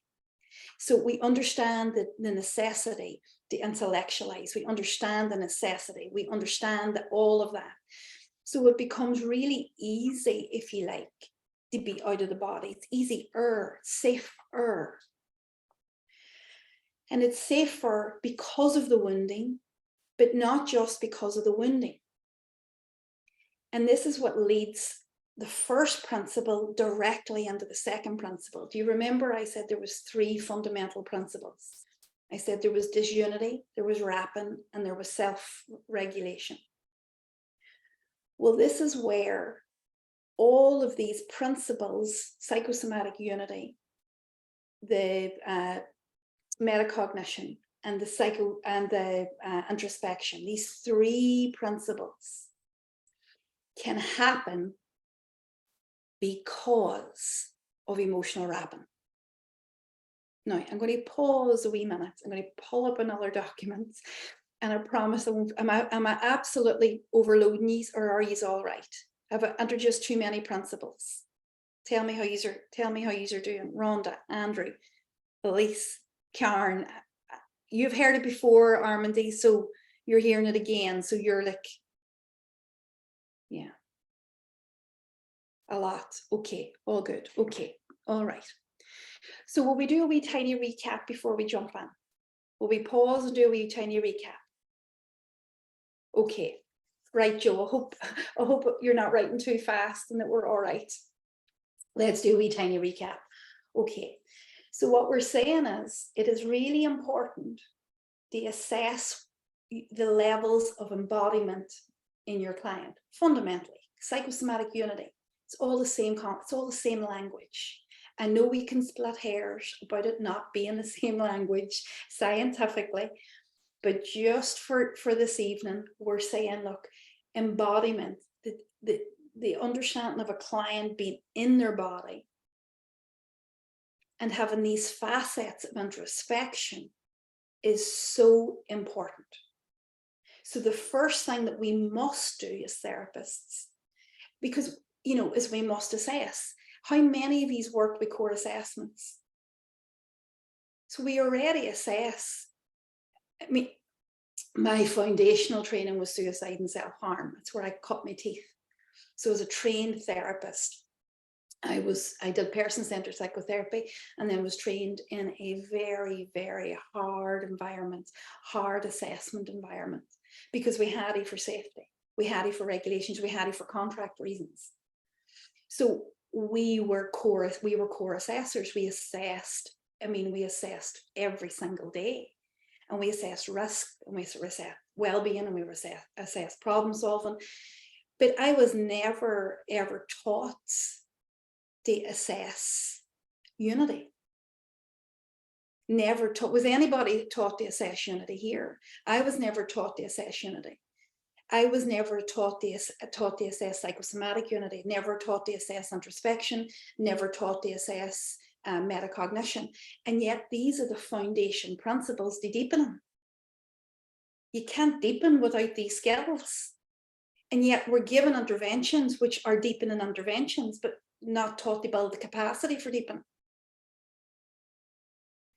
So we understand the necessity to intellectualize. We understand the necessity. We understand that all of that. So it becomes really easy, if you like, to be out of the body. It's easier, safer. And it's safer because of the wounding, but not just because of the wounding. And this is what leads the first principle directly into the second principle. Do you remember I said there was 3 fundamental principles? I said there was disunity, there was wrapping, and there was self-regulation. Well, this is where all of these principles, psychosomatic unity, the metacognition, and the introspection, these 3 principles can happen because of emotional wrapping. Now, I'm going to pause a wee minute. I'm going to pull up another document, and I promise I won't. Am I absolutely overloading these, or are you all right? Have I introduced too many principles? Tell me how you are doing. Rhonda, Andrew, Elise, Karen. You've heard it before, Armandy, so you're hearing it again. So you're like, yeah. A lot. Okay, all good. Okay, all right. So will we do a wee tiny recap before we jump in? Will we pause and do a wee tiny recap? Okay, right, Joe. I hope you're not writing too fast and that we're all right. Let's do a wee tiny recap. Okay, So what we're saying is it is really important to assess the levels of embodiment in your client. Fundamentally, psychosomatic unity, it's all the same, it's all the same language. I know we can split hairs about it not being the same language scientifically, but just for this evening, we're saying, look, embodiment, the understanding of a client being in their body and having these facets of introspection is so important. So the first thing that we must do as therapists, because, you know, is we must assess how many of these work with core assessments. So we already assess. I mean, my foundational training was suicide and self-harm. That's where I cut my teeth. So as a trained therapist, I did person-centered psychotherapy, and then was trained in a very, very hard environment, hard assessment environment, because we had it for safety, we had it for regulations, we had it for contract reasons. So we were core assessors. We assessed, I mean, we assessed every single day, and we assessed risk, and we assessed well-being, and we assessed problem solving. But I was never ever taught to assess unity. Never taught. Was anybody taught to assess unity here? I was never taught to assess unity. I was never taught to assess psychosomatic unity, never taught to assess introspection, never taught to assess metacognition. And yet these are the foundation principles to deepen. You can't deepen without these skills. And yet we're given interventions which are deepening interventions, but not taught to build the capacity for deepen.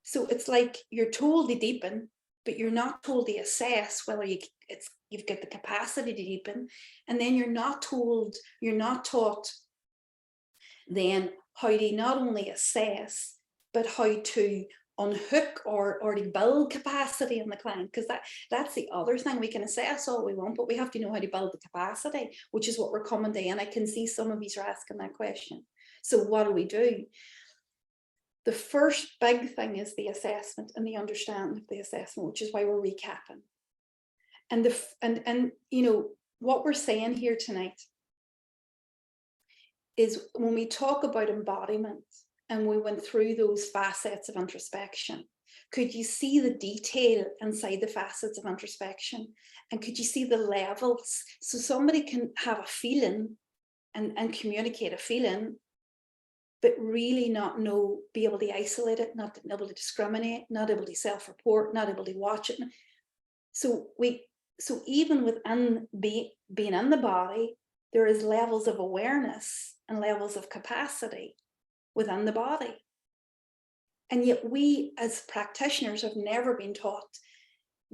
So it's like you're told to deepen, but you're not told to assess whether you've got the capacity to deepen. And then you're not taught then how to not only assess, but how to unhook or to build capacity in the client, because that's the other thing. We can assess all we want, but we have to know how to build the capacity, which is what we're coming to. And I can see some of you are asking that question. So what do we do? The first big thing is the assessment and the understanding of the assessment, which is why we're recapping. And you know what we're saying here tonight is when we talk about embodiment and we went through those facets of introspection, could you see the detail inside the facets of introspection? And could you see the levels? So somebody can have a feeling and communicate a feeling, but really not be able to isolate it, not able to discriminate, not able to self-report, not able to watch it. So even within being in the body, there is levels of awareness and levels of capacity within the body. And yet we as practitioners have never been taught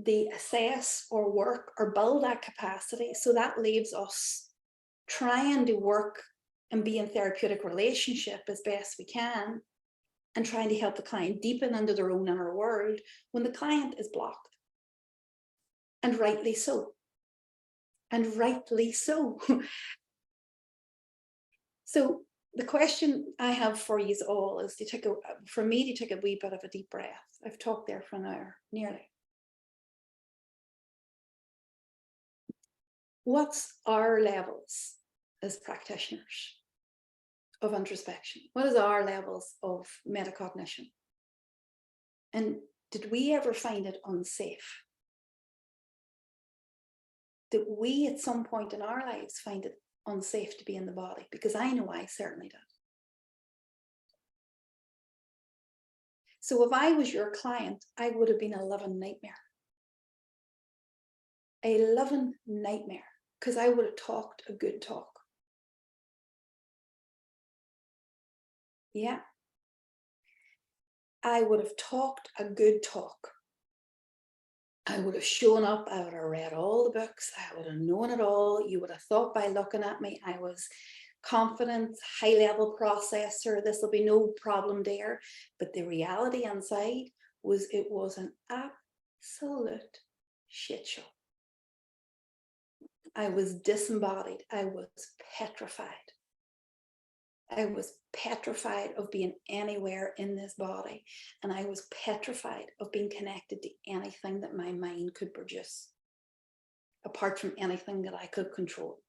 to assess or work or build that capacity. So that leaves us trying to work and be in therapeutic relationship as best we can, and trying to help the client deepen into their own inner world when the client is blocked. And rightly so. And rightly so. So the question I have for you all is for me to take a wee bit of a deep breath. I've talked there for an hour, nearly. What's our levels as practitioners of introspection? What is our levels of metacognition? And did we ever find it unsafe? Did we at some point in our lives find it unsafe to be in the body? Because I know I certainly did. So if I was your client, I would have been a living nightmare. A living nightmare, because I would have talked a good talk. Yeah. I would have talked a good talk. I would have shown up, I would have read all the books, I would have known it all. You would have thought by looking at me, I was confident, high level processor, this will be no problem there. But the reality inside was it was an absolute shit show. I was disembodied, I was petrified. I was petrified of being anywhere in this body. And I was petrified of being connected to anything that my mind could produce, apart from anything that I could control.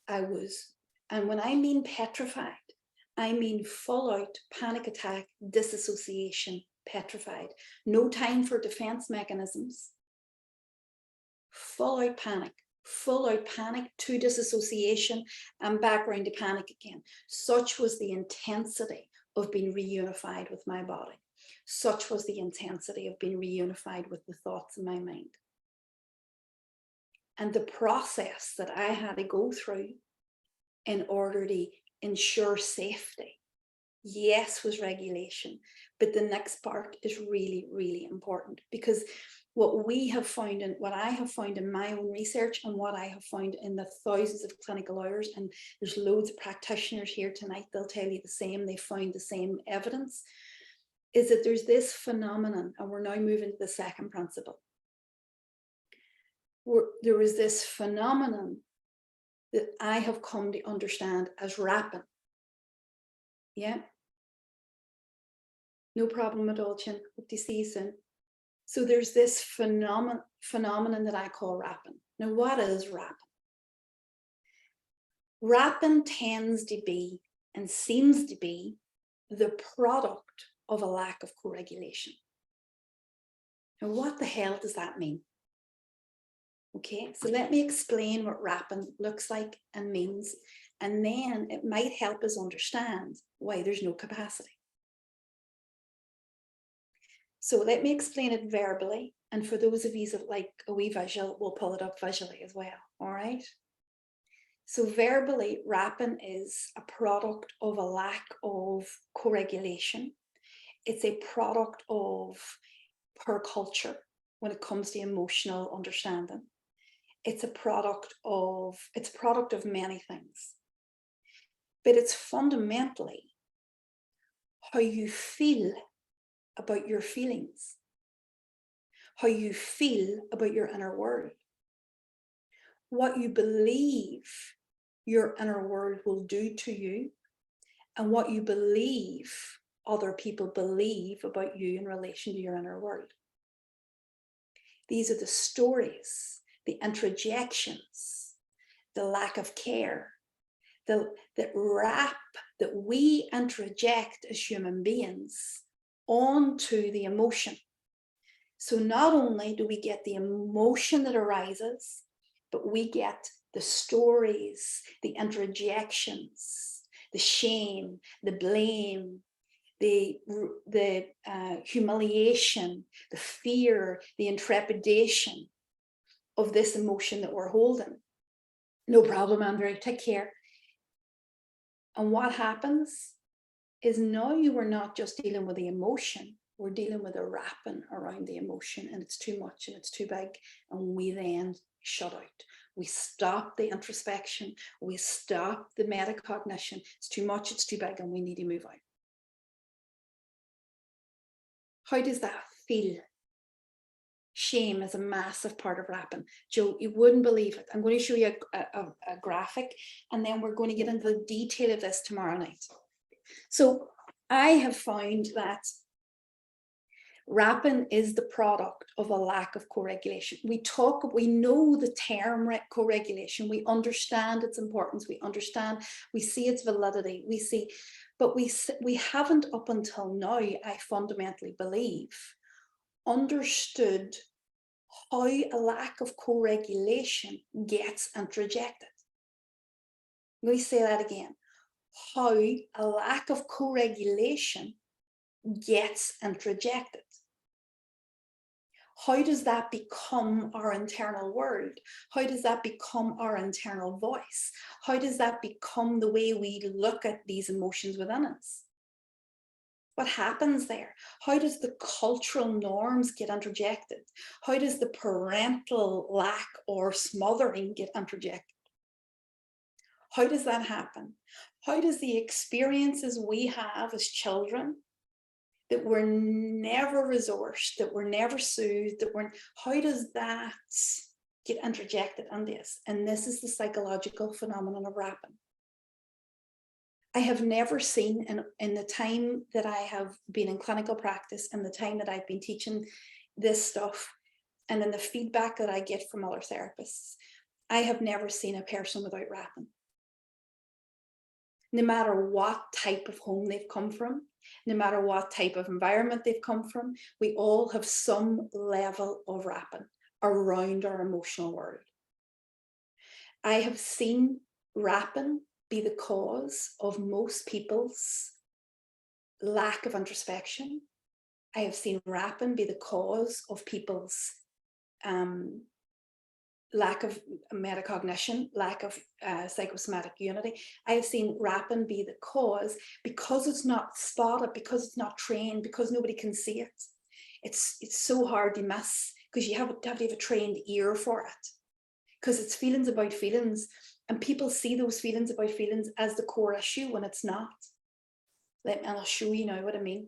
And when I mean petrified, I mean full out panic attack, disassociation, petrified. No time for defense mechanisms. Full out panic to disassociation and back around to panic again. Such was the intensity of being reunified with my body. Such was the intensity of being reunified with the thoughts in my mind. And the process that I had to go through in order to ensure safety, yes, was regulation. But the next part is really, really important, because what we have found and what I have found in my own research and what I have found in the thousands of clinical hours, and there's loads of practitioners here tonight, they'll tell you the same, they found the same evidence, is that there's this phenomenon, and we're now moving to the second principle. There is this phenomenon that I have come to understand as rapping. Yeah. No problem at all, Chin. Hope to see you soon. So there's this phenomenon that I call rapping. Now, what is rapping? Rapping tends to be and seems to be the product of a lack of co-regulation. Now, what the hell does that mean? Okay, so let me explain what rapping looks like and means, and then it might help us understand why there's no capacity. So let me explain it verbally, and for those of you that like a wee visual, we'll pull it up visually as well, all right? So verbally, rapping is a product of a lack of co-regulation. It's a product of poor culture when it comes to emotional understanding. It's a product of many things. But it's fundamentally how you feel about your feelings, how you feel about your inner world, what you believe your inner world will do to you, and what you believe other people believe about you in relation to your inner world. These are the stories, the introjections, the lack of care, the rap that we introject as human beings onto the emotion. So not only do we get the emotion that arises, but we get the stories, the introjections, the shame, the blame, the humiliation, the fear, the intrepidation of this emotion that we're holding. No problem, Andrew, take care. And what happens is now we're not just dealing with the emotion, we're dealing with a wrapping around the emotion, and it's too much and it's too big, and we then shut out. We stop the introspection, we stop the metacognition. It's too much, it's too big, and we need to move out. How does that feel? Shame is a massive part of rapping. Joe, you wouldn't believe it. I'm going to show you a graphic, and then we're going to get into the detail of this tomorrow night. So I have found that rapping is the product of a lack of co-regulation. We know the term co-regulation, we understand its importance, we see its validity, but we haven't up until now, I fundamentally believe, understood how a lack of co-regulation gets introjected. Let me say that again. How a lack of co-regulation gets introjected. How does that become our internal world? How does that become our internal voice? How does that become the way we look at these emotions within us? What happens there? How does the cultural norms get introjected? How does the parental lack or smothering get introjected? How does that happen? How does the experiences we have as children that were never resourced, that were never soothed, how does that get interjected on this. And this is the psychological phenomenon of rapping. I have never seen in the time that I have been in clinical practice and the time that I've been teaching this stuff, and then the feedback that I get from other therapists, I have never seen a person without rapping. No matter what type of home they've come from, no matter what type of environment they've come from, we all have some level of rapping around our emotional world. I have seen rapping be the cause of most people's lack of introspection. I have seen rapping be the cause of people's lack of metacognition, lack of psychosomatic unity. I have seen rapping be the cause because it's not spotted, because it's not trained, because nobody can see it. It's so hard to miss because you have to have a trained ear for it, because it's feelings about feelings, and people see those feelings about feelings as the core issue when it's not. And I'll show you now what I mean.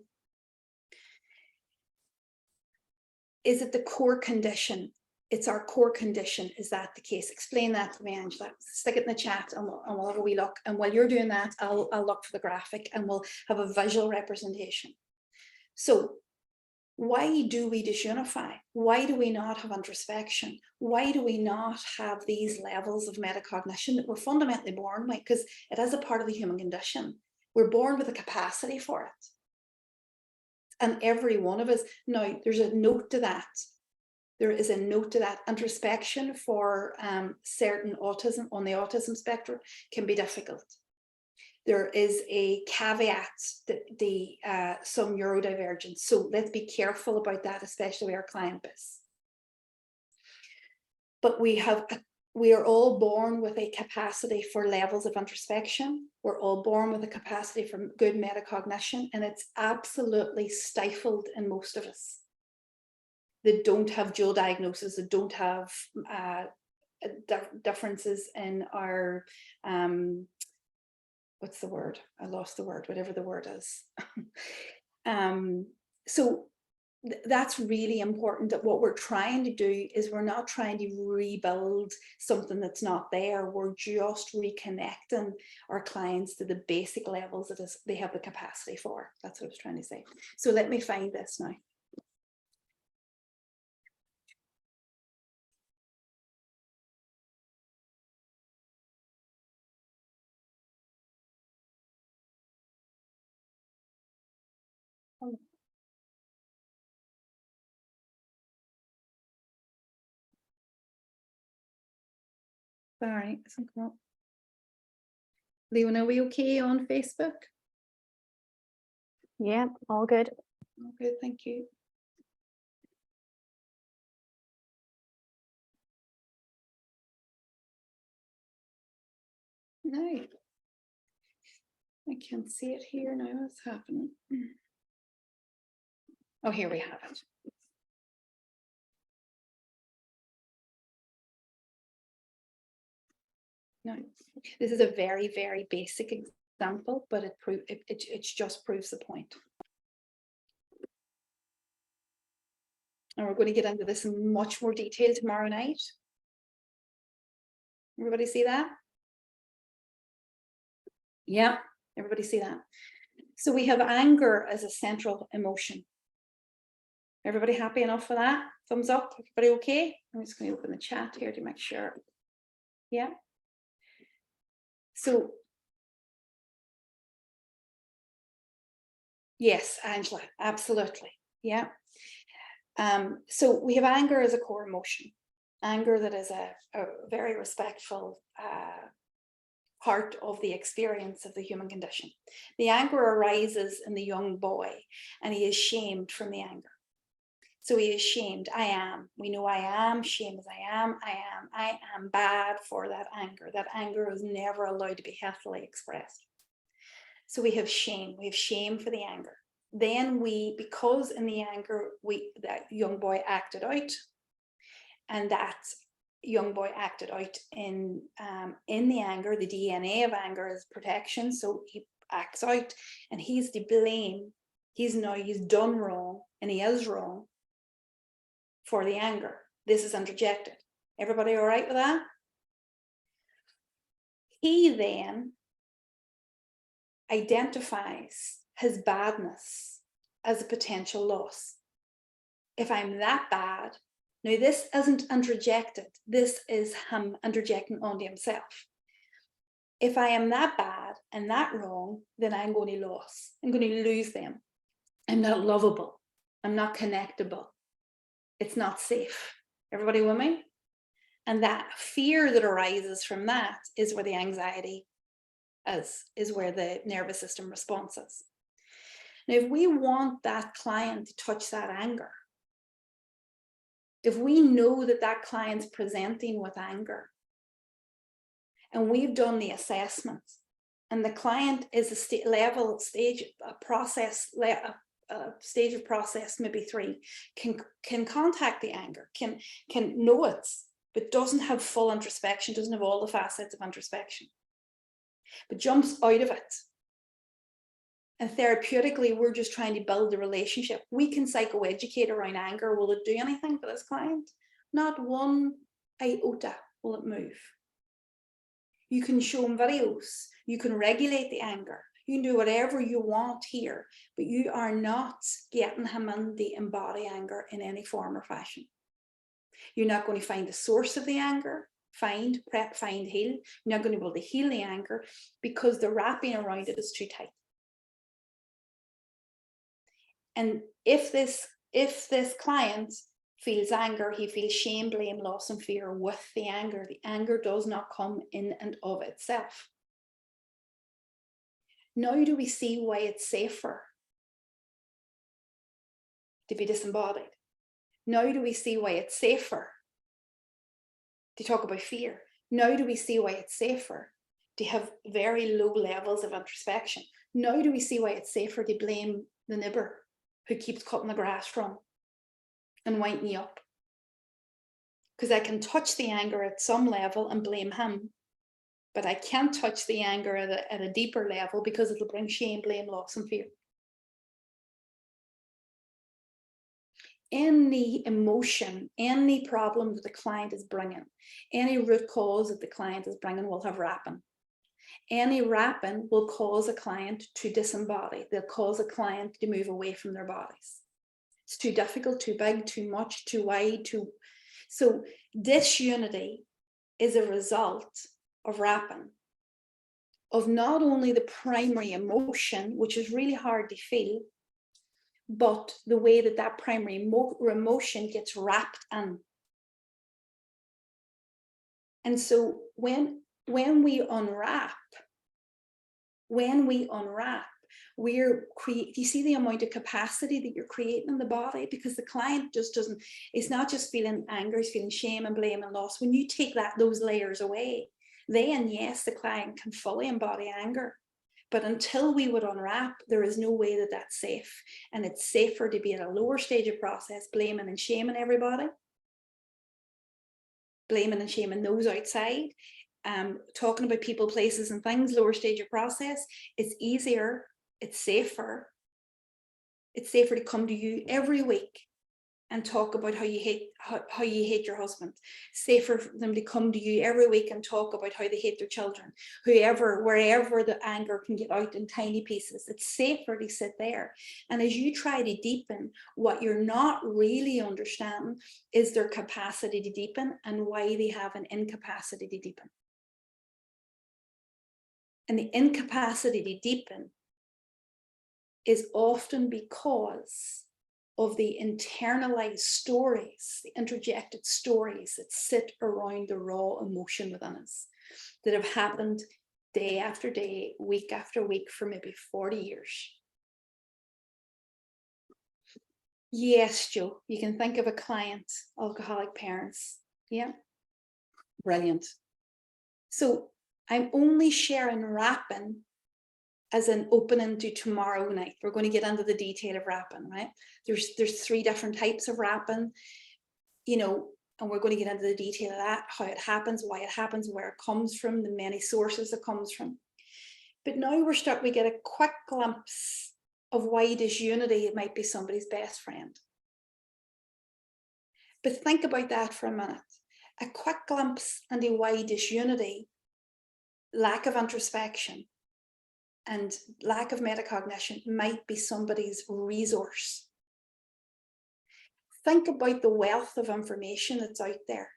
Is it the core condition? It's our core condition. Is that the case? Explain that to me, Angela. Stick it in the chat and we'll have a wee look. And while you're doing that, I'll look for the graphic and we'll have a visual representation. So why do we disunify? Why do we not have introspection? Why do we not have these levels of metacognition that we're fundamentally born with? Because it is a part of the human condition. We're born with a capacity for it. And every one of us, now there's a note to that. There is a note to that. Introspection for certain autism, on the autism spectrum, can be difficult. There is a caveat that some neurodivergence. So let's be careful about that, especially with our client base. But we are all born with a capacity for levels of introspection. We're all born with a capacity for good metacognition, and it's absolutely stifled in most of us that don't have dual diagnosis, that don't have differences in our, what's the word? I lost the word, whatever the word is. So that's really important, that what we're trying to do is we're not trying to rebuild something that's not there. We're just reconnecting our clients to the basic levels that they have the capacity for. That's what I was trying to say. So let me find this now. Sorry, isn't come up. Leona, are we okay on Facebook? Yeah, all good. All good, thank you. No, I can't see it here now. What's happening? Oh, here we have it. No, this is a very, very basic example, but it just proves the point. And we're going to get into this in much more detail tomorrow night. Everybody see that? Yeah, everybody see that? So we have anger as a central emotion. Everybody happy enough for that? Thumbs up, everybody okay? I'm just going to open the chat here to make sure. Yeah. So, yes, Angela, absolutely. Yeah. So we have anger as a core emotion. Anger that is a very respectful part of the experience of the human condition. The anger arises in the young boy and he is shamed from the anger. So he is shamed. I am. We know I am. Shame as I am bad for that anger. That anger is never allowed to be healthily expressed. So we have shame. We have shame for the anger. Then because in the anger, that young boy acted out, and that young boy acted out in the anger. The DNA of anger is protection. So he acts out and he's to blame. He's done wrong and he is wrong for the anger. This is interjected. Everybody all right with that? He then identifies his badness as a potential loss. If I'm that bad, now this isn't interjected, this is him interjecting onto himself. If I am that bad and that wrong, then I'm going to lose. I'm going to lose them. I'm not lovable. I'm not connectable. It's not safe. Everybody with me? And that fear that arises from that is where the anxiety is where the nervous system response is. Now, if we want that client to touch that anger, if we know that that client's presenting with anger, and we've done the assessment, and the client is a stage of process, maybe 3, can contact the anger, can know it, but doesn't have full introspection, doesn't have all the facets of introspection, but jumps out of it. And therapeutically, we're just trying to build the relationship. We can psychoeducate around anger. Will it do anything for this client? Not one iota will it move. You can show him videos. You can regulate the anger. You can do whatever you want here, but you are not getting him in the embody anger in any form or fashion. You're not going to find the source of the anger. Find, prep, find, heal. You're not going to be able to heal the anger because the wrapping around it is too tight. And if this client feels anger, he feels shame, blame, loss, and fear with the anger. The anger does not come in and of itself. Now do we see why it's safer to be disembodied? Now do we see why it's safer to talk about fear? Now do we see why it's safer to have very low levels of introspection? Now do we see why it's safer to blame the neighbour who keeps cutting the grass from and winding me up? Because I can touch the anger at some level and blame him, but I can't touch the anger at a deeper level because it'll bring shame, blame, loss, and fear. Any emotion, any problem that the client is bringing, any root cause that the client is bringing will have wrapping. Any wrapping will cause a client to disembody. They'll cause a client to move away from their bodies. It's too difficult, too big, too much, too wide, So disunity is a result of wrapping, of not only the primary emotion, which is really hard to feel, but the way that that primary emotion gets wrapped in. And so when we unwrap, you see the amount of capacity that you're creating in the body, because the client just doesn't, it's not just feeling anger, it's feeling shame and blame and loss. When you take those layers away, then yes, the client can fully embody anger. But until we would unwrap, there is no way that that's safe. And it's safer to be at a lower stage of process, blaming and shaming everybody, blaming and shaming those outside, talking about people, places, and things, lower stage of process. It's easier, it's safer. It's safer to come to you every week and talk about how you hate your husband. Safer for them to come to you every week and talk about how they hate their children, wherever the anger can get out in tiny pieces. It's safer to sit there. And as you try to deepen, what you're not really understanding is their capacity to deepen and why they have an incapacity to deepen. And the incapacity to deepen is often because of the internalized stories, the interjected stories that sit around the raw emotion within us, that have happened day after day, week after week for maybe 40 years. Yes, Joe, you can think of a client, alcoholic parents. Yeah, brilliant. So I'm only sharing wrapping as an opening to tomorrow night. We're going to get into the detail of wrapping, right? There's 3 different types of wrapping, and we're going to get into the detail of that, how it happens, why it happens, where it comes from, the many sources it comes from. But now we get a quick glimpse of why disunity, it might be somebody's best friend. But think about that for a minute. A quick glimpse into why disunity, lack of introspection, and lack of metacognition might be somebody's resource. Think about the wealth of information that's out there.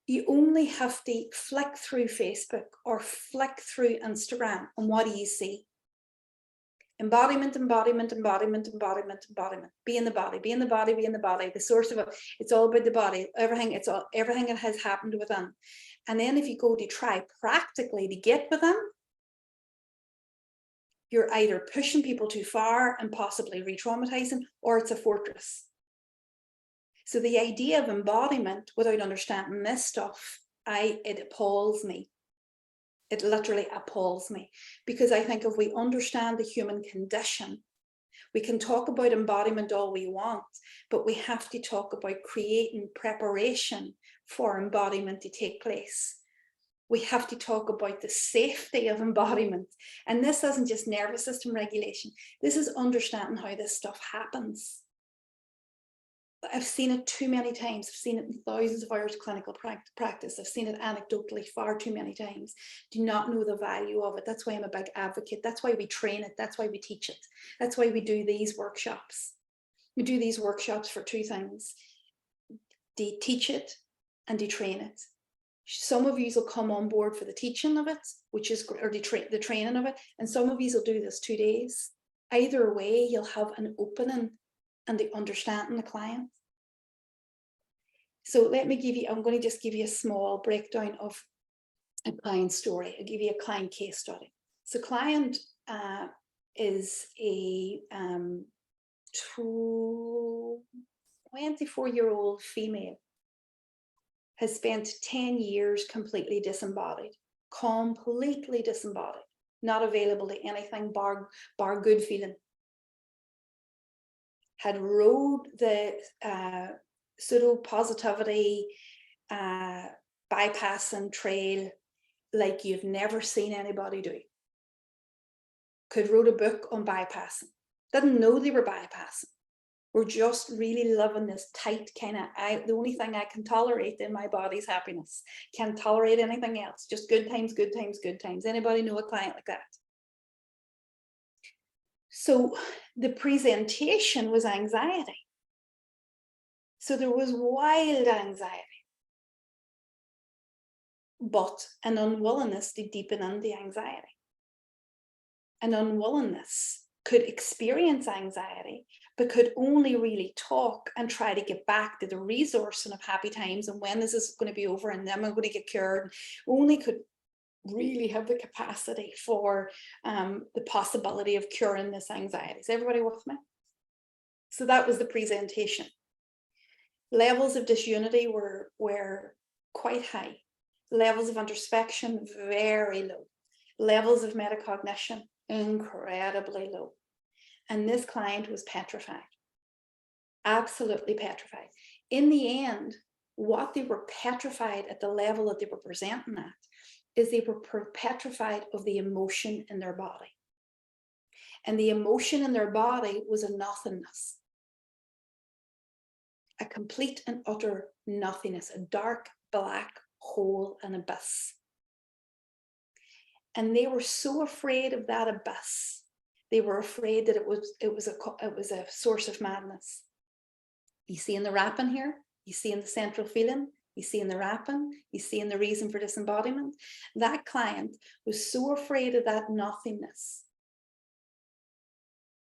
You only have to flick through Facebook or flick through Instagram, and what do you see? Embodiment, embodiment, embodiment, embodiment, embodiment. Be in the body, be in the body, be in the body. The source of it, it's all about the body. Everything that has happened within. And then if you go to try practically to get within, you're either pushing people too far and possibly re-traumatizing, or it's a fortress. So the idea of embodiment without understanding this stuff, it appalls me. It literally appalls me, because I think if we understand the human condition, we can talk about embodiment all we want, but we have to talk about creating preparation for embodiment to take place. We have to talk about the safety of embodiment. And this isn't just nervous system regulation. This is understanding how this stuff happens. I've seen it too many times. I've seen it in thousands of hours of clinical practice. I've seen it anecdotally far too many times. Do not know the value of it. That's why I'm a big advocate. That's why we train it. That's why we teach it. That's why we do these workshops. We do these workshops for two things. They teach it and they train it. Some of you will come on board for the teaching of it, which is, or the training of it, and some of you will do this 2 days. Either way, you'll have an opening and the understanding the client. So let me give you, I'm going to just give you a small breakdown of a client story. I'll give you a client case study. So client is a 24-year-old female, has spent 10 years completely disembodied, not available to anything bar good feeling. Had rode the pseudo-positivity bypassing trail like you've never seen anybody do. Could wrote a book on bypassing. Didn't know they were bypassing. We're just really living this tight kind of, the only thing I can tolerate in my body is happiness. Can't tolerate anything else. Just good times, good times, good times. Anybody know a client like that? So the presentation was anxiety. So there was wild anxiety, but an unwillingness to deepen in the anxiety. An unwillingness could experience anxiety, but could only really talk and try to get back to the resourcing of happy times and when this is going to be over and then I'm going to get cured. Only could really have the capacity for the possibility of curing this anxiety. Is everybody with me? So that was the presentation. Levels of disunity were quite high. Levels of introspection, very low. Levels of metacognition, incredibly low. And this client was petrified, absolutely petrified. In the end, what they were petrified at the level that they were presenting at is they were petrified of the emotion in their body. And the emotion in their body was a nothingness. A complete and utter nothingness, a dark, black hole, an abyss. And they were so afraid of that abyss. They were afraid that it was a source of madness. You see in the wrapping here, you see in the central feeling, you see in the wrapping, you see in the reason for disembodiment. That client was so afraid of that nothingness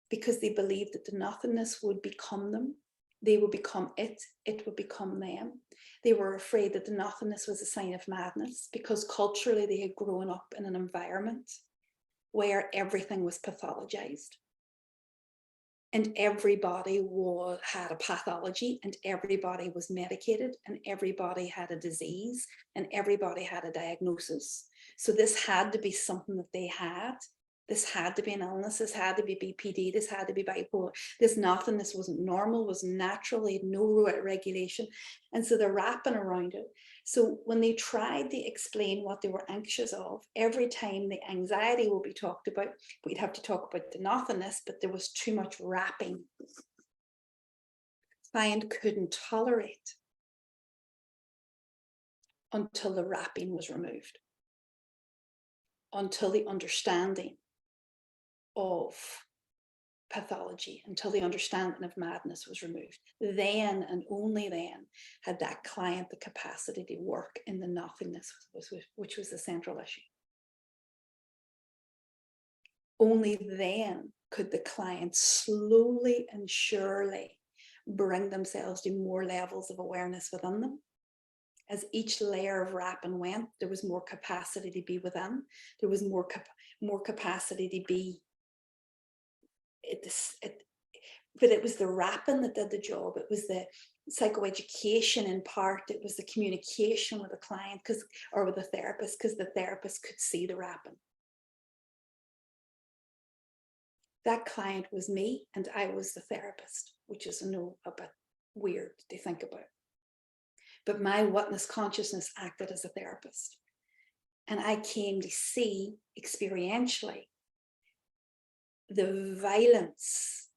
because they believed that the nothingness would become them. They would become it would become them. They were afraid that the nothingness was a sign of madness because culturally they had grown up in an environment where everything was pathologized. And everybody had a pathology and everybody was medicated and everybody had a disease and everybody had a diagnosis. So this had to be something that they had. This had to be an illness, this had to be BPD, this had to be bipolar. This nothingness wasn't normal, wasn't natural, they had no regulation. And so they're wrapping around it. So when they tried to explain what they were anxious of, every time the anxiety will be talked about, we'd have to talk about the nothingness, but there was too much wrapping. Client couldn't tolerate until the wrapping was removed, until the understanding of pathology, until the understanding of madness was removed. Then and only then had that client the capacity to work in the nothingness, which was the central issue. Only then could the client slowly and surely bring themselves to more levels of awareness within them. As each layer of wrapping went, there was more capacity to be within. There was more capacity to be. But it was the wrapping that did the job. It was the psychoeducation in part. It was the communication with the client or with the therapist, because the therapist could see the wrapping. That client was me and I was the therapist, which is a bit weird to think about. But my witness consciousness acted as a therapist. And I came to see experientially the violence,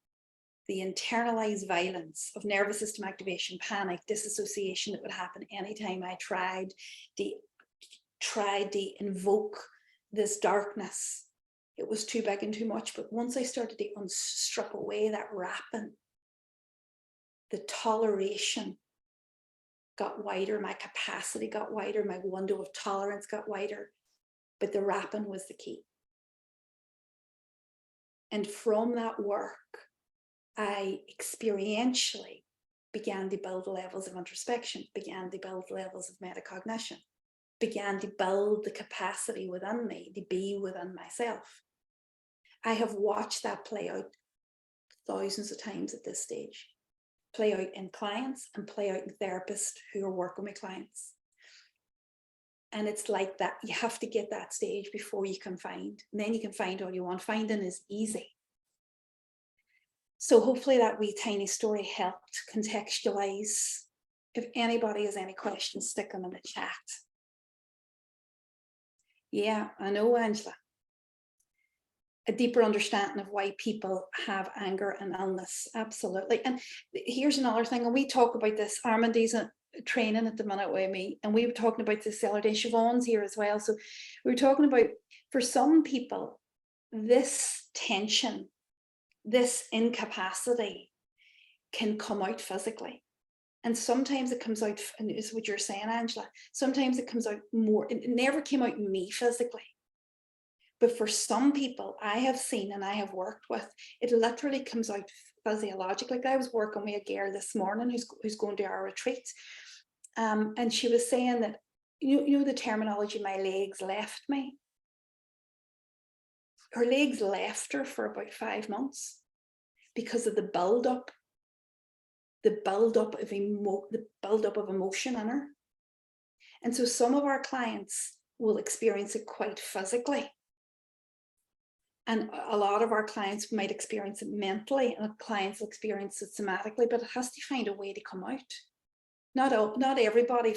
the internalized violence of nervous system activation, panic, disassociation that would happen anytime I tried to invoke this darkness. It was too big and too much. But once I started to strip away that wrapping, the toleration got wider, my capacity got wider, my window of tolerance got wider, but the wrapping was the key. And from that work, I experientially began to build levels of introspection, began to build levels of metacognition, began to build the capacity within me to be within myself. I have watched that play out thousands of times at this stage, play out in clients and play out in therapists who are working with clients. And it's like that, you have to get that stage before you can find, and then you can find all you want. Finding is easy. So hopefully that wee tiny story helped contextualize. If anybody has any questions, stick them in the chat. Yeah, I know, Angela. A deeper understanding of why people have anger and illness. Absolutely. And here's another thing, and we talk about this. Armandy's training at the minute with me, and we were talking about this the other day. Siobhan's here as well. So we were talking about, for some people, this tension, this incapacity can come out physically. And sometimes it comes out, and it's what you're saying, Angela, sometimes it comes out more, it never came out in me physically. But for some people I have seen and I have worked with, it literally comes out physiologically. Like I was working with a girl this morning who's going to our retreat. And she was saying that, you know the terminology, my legs left me. Her legs left her for about 5 months because of the build-up of emotion in her. And so some of our clients will experience it quite physically. And a lot of our clients might experience it mentally, and clients will experience it somatically, but it has to find a way to come out. Not everybody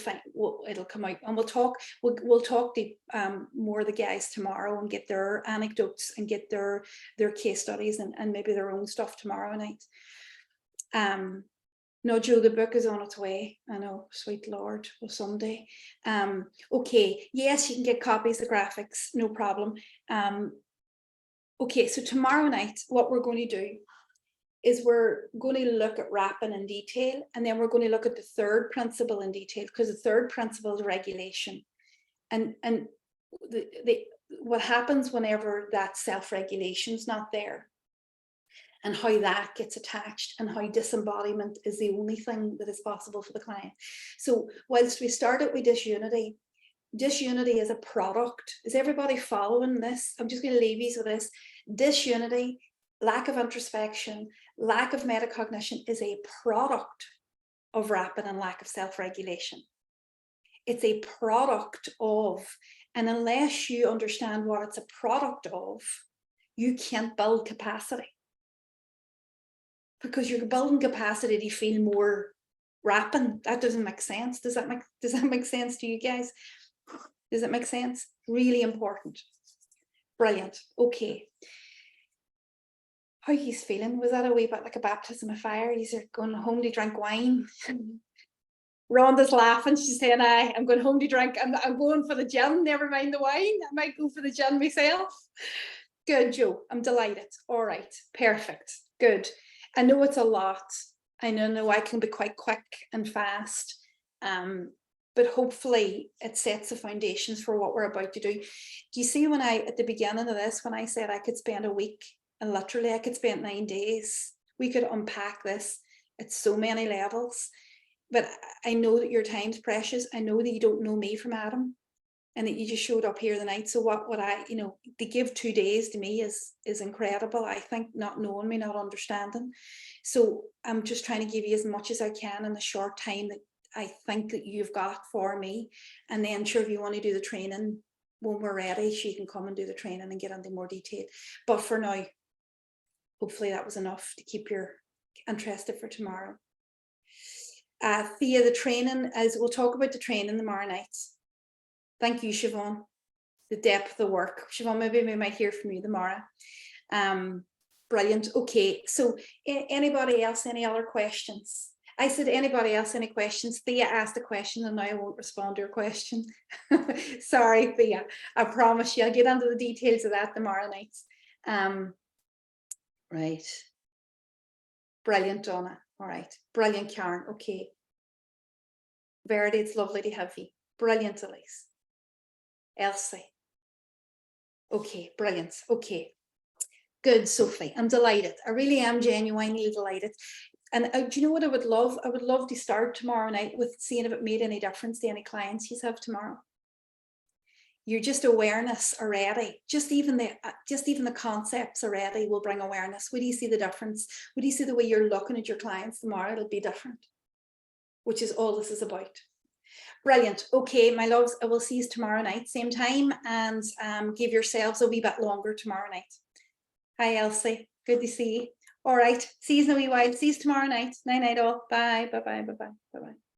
it'll come out, and we'll talk to more of the guys tomorrow and get their anecdotes and get their case studies and maybe their own stuff tomorrow night. No, Joe, the book is on its way. I know, sweet Lord, well, someday. Okay, yes, you can get copies of graphics, no problem. Okay, so tomorrow night, what we're going to do is we're going to look at wrapping in detail, and then we're going to look at the third principle in detail, because the third principle is regulation. And what happens whenever that self-regulation is not there, and how that gets attached, and how disembodiment is the only thing that is possible for the client. So whilst we started with disunity is a product. Is everybody following this? I'm just going to leave you with this. Disunity, lack of introspection, lack of metacognition is a product of wrapping and lack of self-regulation. It's a product of, and unless you understand what it's a product of, you can't build capacity. Because you're building capacity to feel more wrapping. That doesn't make sense. Does that make sense to you guys? Does it make sense? Really important. Brilliant. Okay. How he's feeling? Was that a wee bit like a baptism of fire? He's going home to drink wine? Rhonda's laughing. She's saying, I'm going home to drink. I'm going for the gin. Never mind the wine. I might go for the gin myself. Good, Joe. I'm delighted. All right. Perfect. Good. I know it's a lot. I know I can be quite quick and fast. But hopefully it sets the foundations for what we're about to do. Do you see when at the beginning of this, when I said I could spend a week, and literally I could spend 9 days, we could unpack this at so many levels. But I know that your time's precious. I know that you don't know me from Adam, and that you just showed up here the night. So what I, to give 2 days to me is incredible. I think, not knowing me, not understanding. So I'm just trying to give you as much as I can in the short time that I think that you've got for me. And then sure, if you want to do the training when we're ready, she can come and do the training and get into more detail. But for now, hopefully that was enough to keep you interested for tomorrow. Thea, the training, as we'll talk about the training tomorrow night. Thank you, Siobhan. The depth of the work. Siobhan, maybe we might hear from you tomorrow. Brilliant. Okay, so anybody else, any other questions? I said, anybody else, any questions? Thea asked a question and now I won't respond to your question. Sorry, Thea. I promise you, I'll get into the details of that tomorrow night. Right. Brilliant, Donna. All right. Brilliant, Karen. Okay. Verity, it's lovely to have you. Brilliant, Elise. Elsie. Okay, brilliant. Okay. Good, Sophie. I'm delighted. I really am genuinely delighted. And do you know what I would love? I would love to start tomorrow night with seeing if it made any difference to any clients you have tomorrow. You're just awareness already. Just even the concepts already will bring awareness. Would you see the difference? Would you see the way you're looking at your clients tomorrow? It'll be different, which is all this is about. Brilliant. Okay, my loves, I will see you tomorrow night, same time, and give yourselves a wee bit longer tomorrow night. Hi, Elsie. Good to see you. All right. See you in a wee while. See you tomorrow night. Night, night all. Bye. Bye. Bye. Bye. Bye. Bye. Bye.